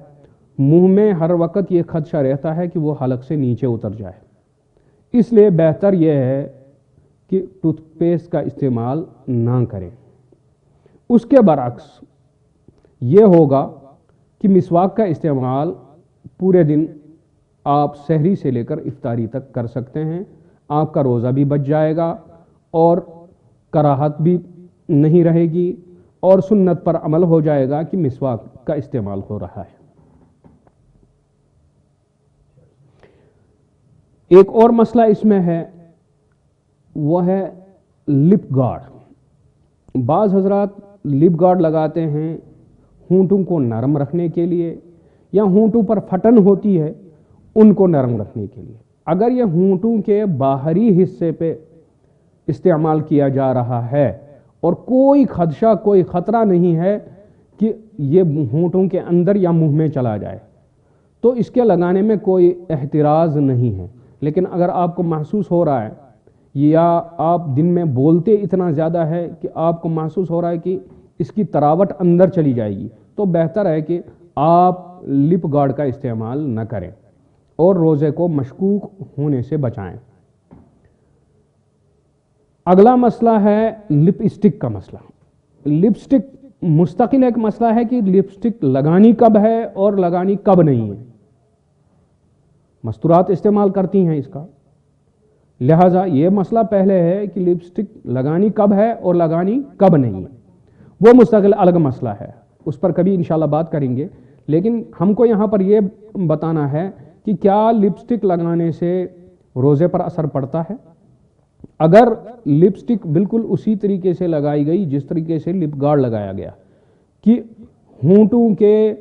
منہ میں ہر وقت یہ خدشہ رہتا ہے کہ وہ حلق سے نیچے اتر جائے، اس لیے بہتر یہ ہے کہ ٹوتھ پیسٹ کا استعمال نہ کریں۔ اس کے برعکس یہ ہوگا کہ مسواک کا استعمال پورے دن آپ سحری سے لے کر افطاری تک کر سکتے ہیں، آپ کا روزہ بھی بچ جائے گا اور کراہت بھی نہیں رہے گی اور سنت پر عمل ہو جائے گا کہ مسواک کا استعمال ہو رہا ہے۔ ایک اور مسئلہ اس میں ہے وہ ہے لپ گارڈ۔ بعض حضرات لپ گارڈ لگاتے ہیں ہونٹوں کو نرم رکھنے کے لیے یا ہونٹوں پر پھٹن ہوتی ہے ان کو نرم رکھنے کے لیے۔ اگر یہ ہونٹوں کے باہری حصے پہ استعمال کیا جا رہا ہے اور کوئی خدشہ کوئی خطرہ نہیں ہے کہ یہ ہونٹوں کے اندر یا منہ میں چلا جائے تو اس کے لگانے میں کوئی احتراز نہیں ہے، لیکن اگر آپ کو محسوس ہو رہا ہے یا آپ دن میں بولتے اتنا زیادہ ہے کہ آپ کو محسوس ہو رہا ہے کہ اس کی تراوٹ اندر چلی جائے گی تو بہتر ہے کہ آپ لپ گارڈ کا استعمال نہ کریں اور روزے کو مشکوک ہونے سے بچائیں۔ اگلا مسئلہ ہے لپسٹک کا مسئلہ۔ لپسٹک مستقل ایک مسئلہ ہے کہ لپسٹک لگانی کب ہے اور لگانی کب نہیں ہے۔ مستورات استعمال کرتی ہیں اس کا، لہٰذا یہ مسئلہ پہلے ہے کہ لپسٹک لگانی کب ہے اور لگانی کب نہیں ہے، وہ مستقل الگ مسئلہ ہے، اس پر کبھی انشاءاللہ بات کریں گے۔ لیکن ہم کو یہاں پر یہ بتانا ہے کہ کیا لپسٹک لگانے سے روزے پر اثر پڑتا ہے۔ اگر لپسٹک بالکل اسی طریقے سے لگائی گئی جس طریقے سے لپ گارڈ لگایا گیا کہ ہونٹوں کے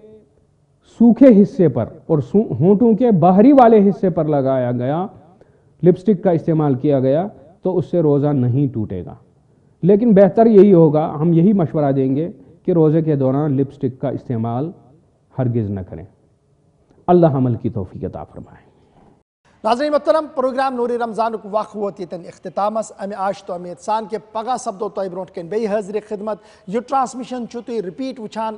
سوکھے حصے پر اور ہونٹوں کے باہری والے حصے پر لگایا گیا، لپسٹک کا استعمال کیا گیا، تو اس سے روزہ نہیں ٹوٹے گا۔ لیکن بہتر یہی ہوگا، ہم یہی مشورہ دیں گے کہ روزے کے دوران لپسٹک کا استعمال ہرگز نہ کریں۔ اللہ عمل کی توفیق عطا فرمائے۔ ناظرین محترم، پروگرام نور رمضان وق ووت یتن اختتامس امہ آش تو امید سان کہ پگہ سپدو تہ برونٹ کن بی حاضر خدمت۔ یہ ٹرانسمیشن تھی رپیٹ وچان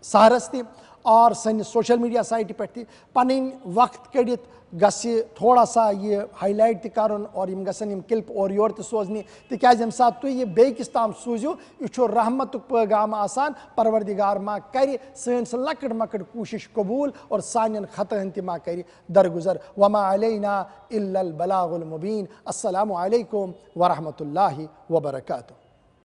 سہرس تہ اور سنس سوشل میڈیا سائٹ پہ پن وقت کڑت گھ تھوڑا سا یہ ہائی لائٹ تہ کرن اور یم گھن یم کلپ اور یور تہ سوزنہ تکیاز یم سات تھی یہ بیکس تام سوزیو یہ رحمت پیغام آسان، پروردگار ما کر سن سہ لکٹ مکٹ کوشش قبول اور سانین خطہن تہ ما کر درگزر۔ وما علینا الا البلاغ المبین۔ السلام علیکم ورحمۃ اللہ وبرکاتہ۔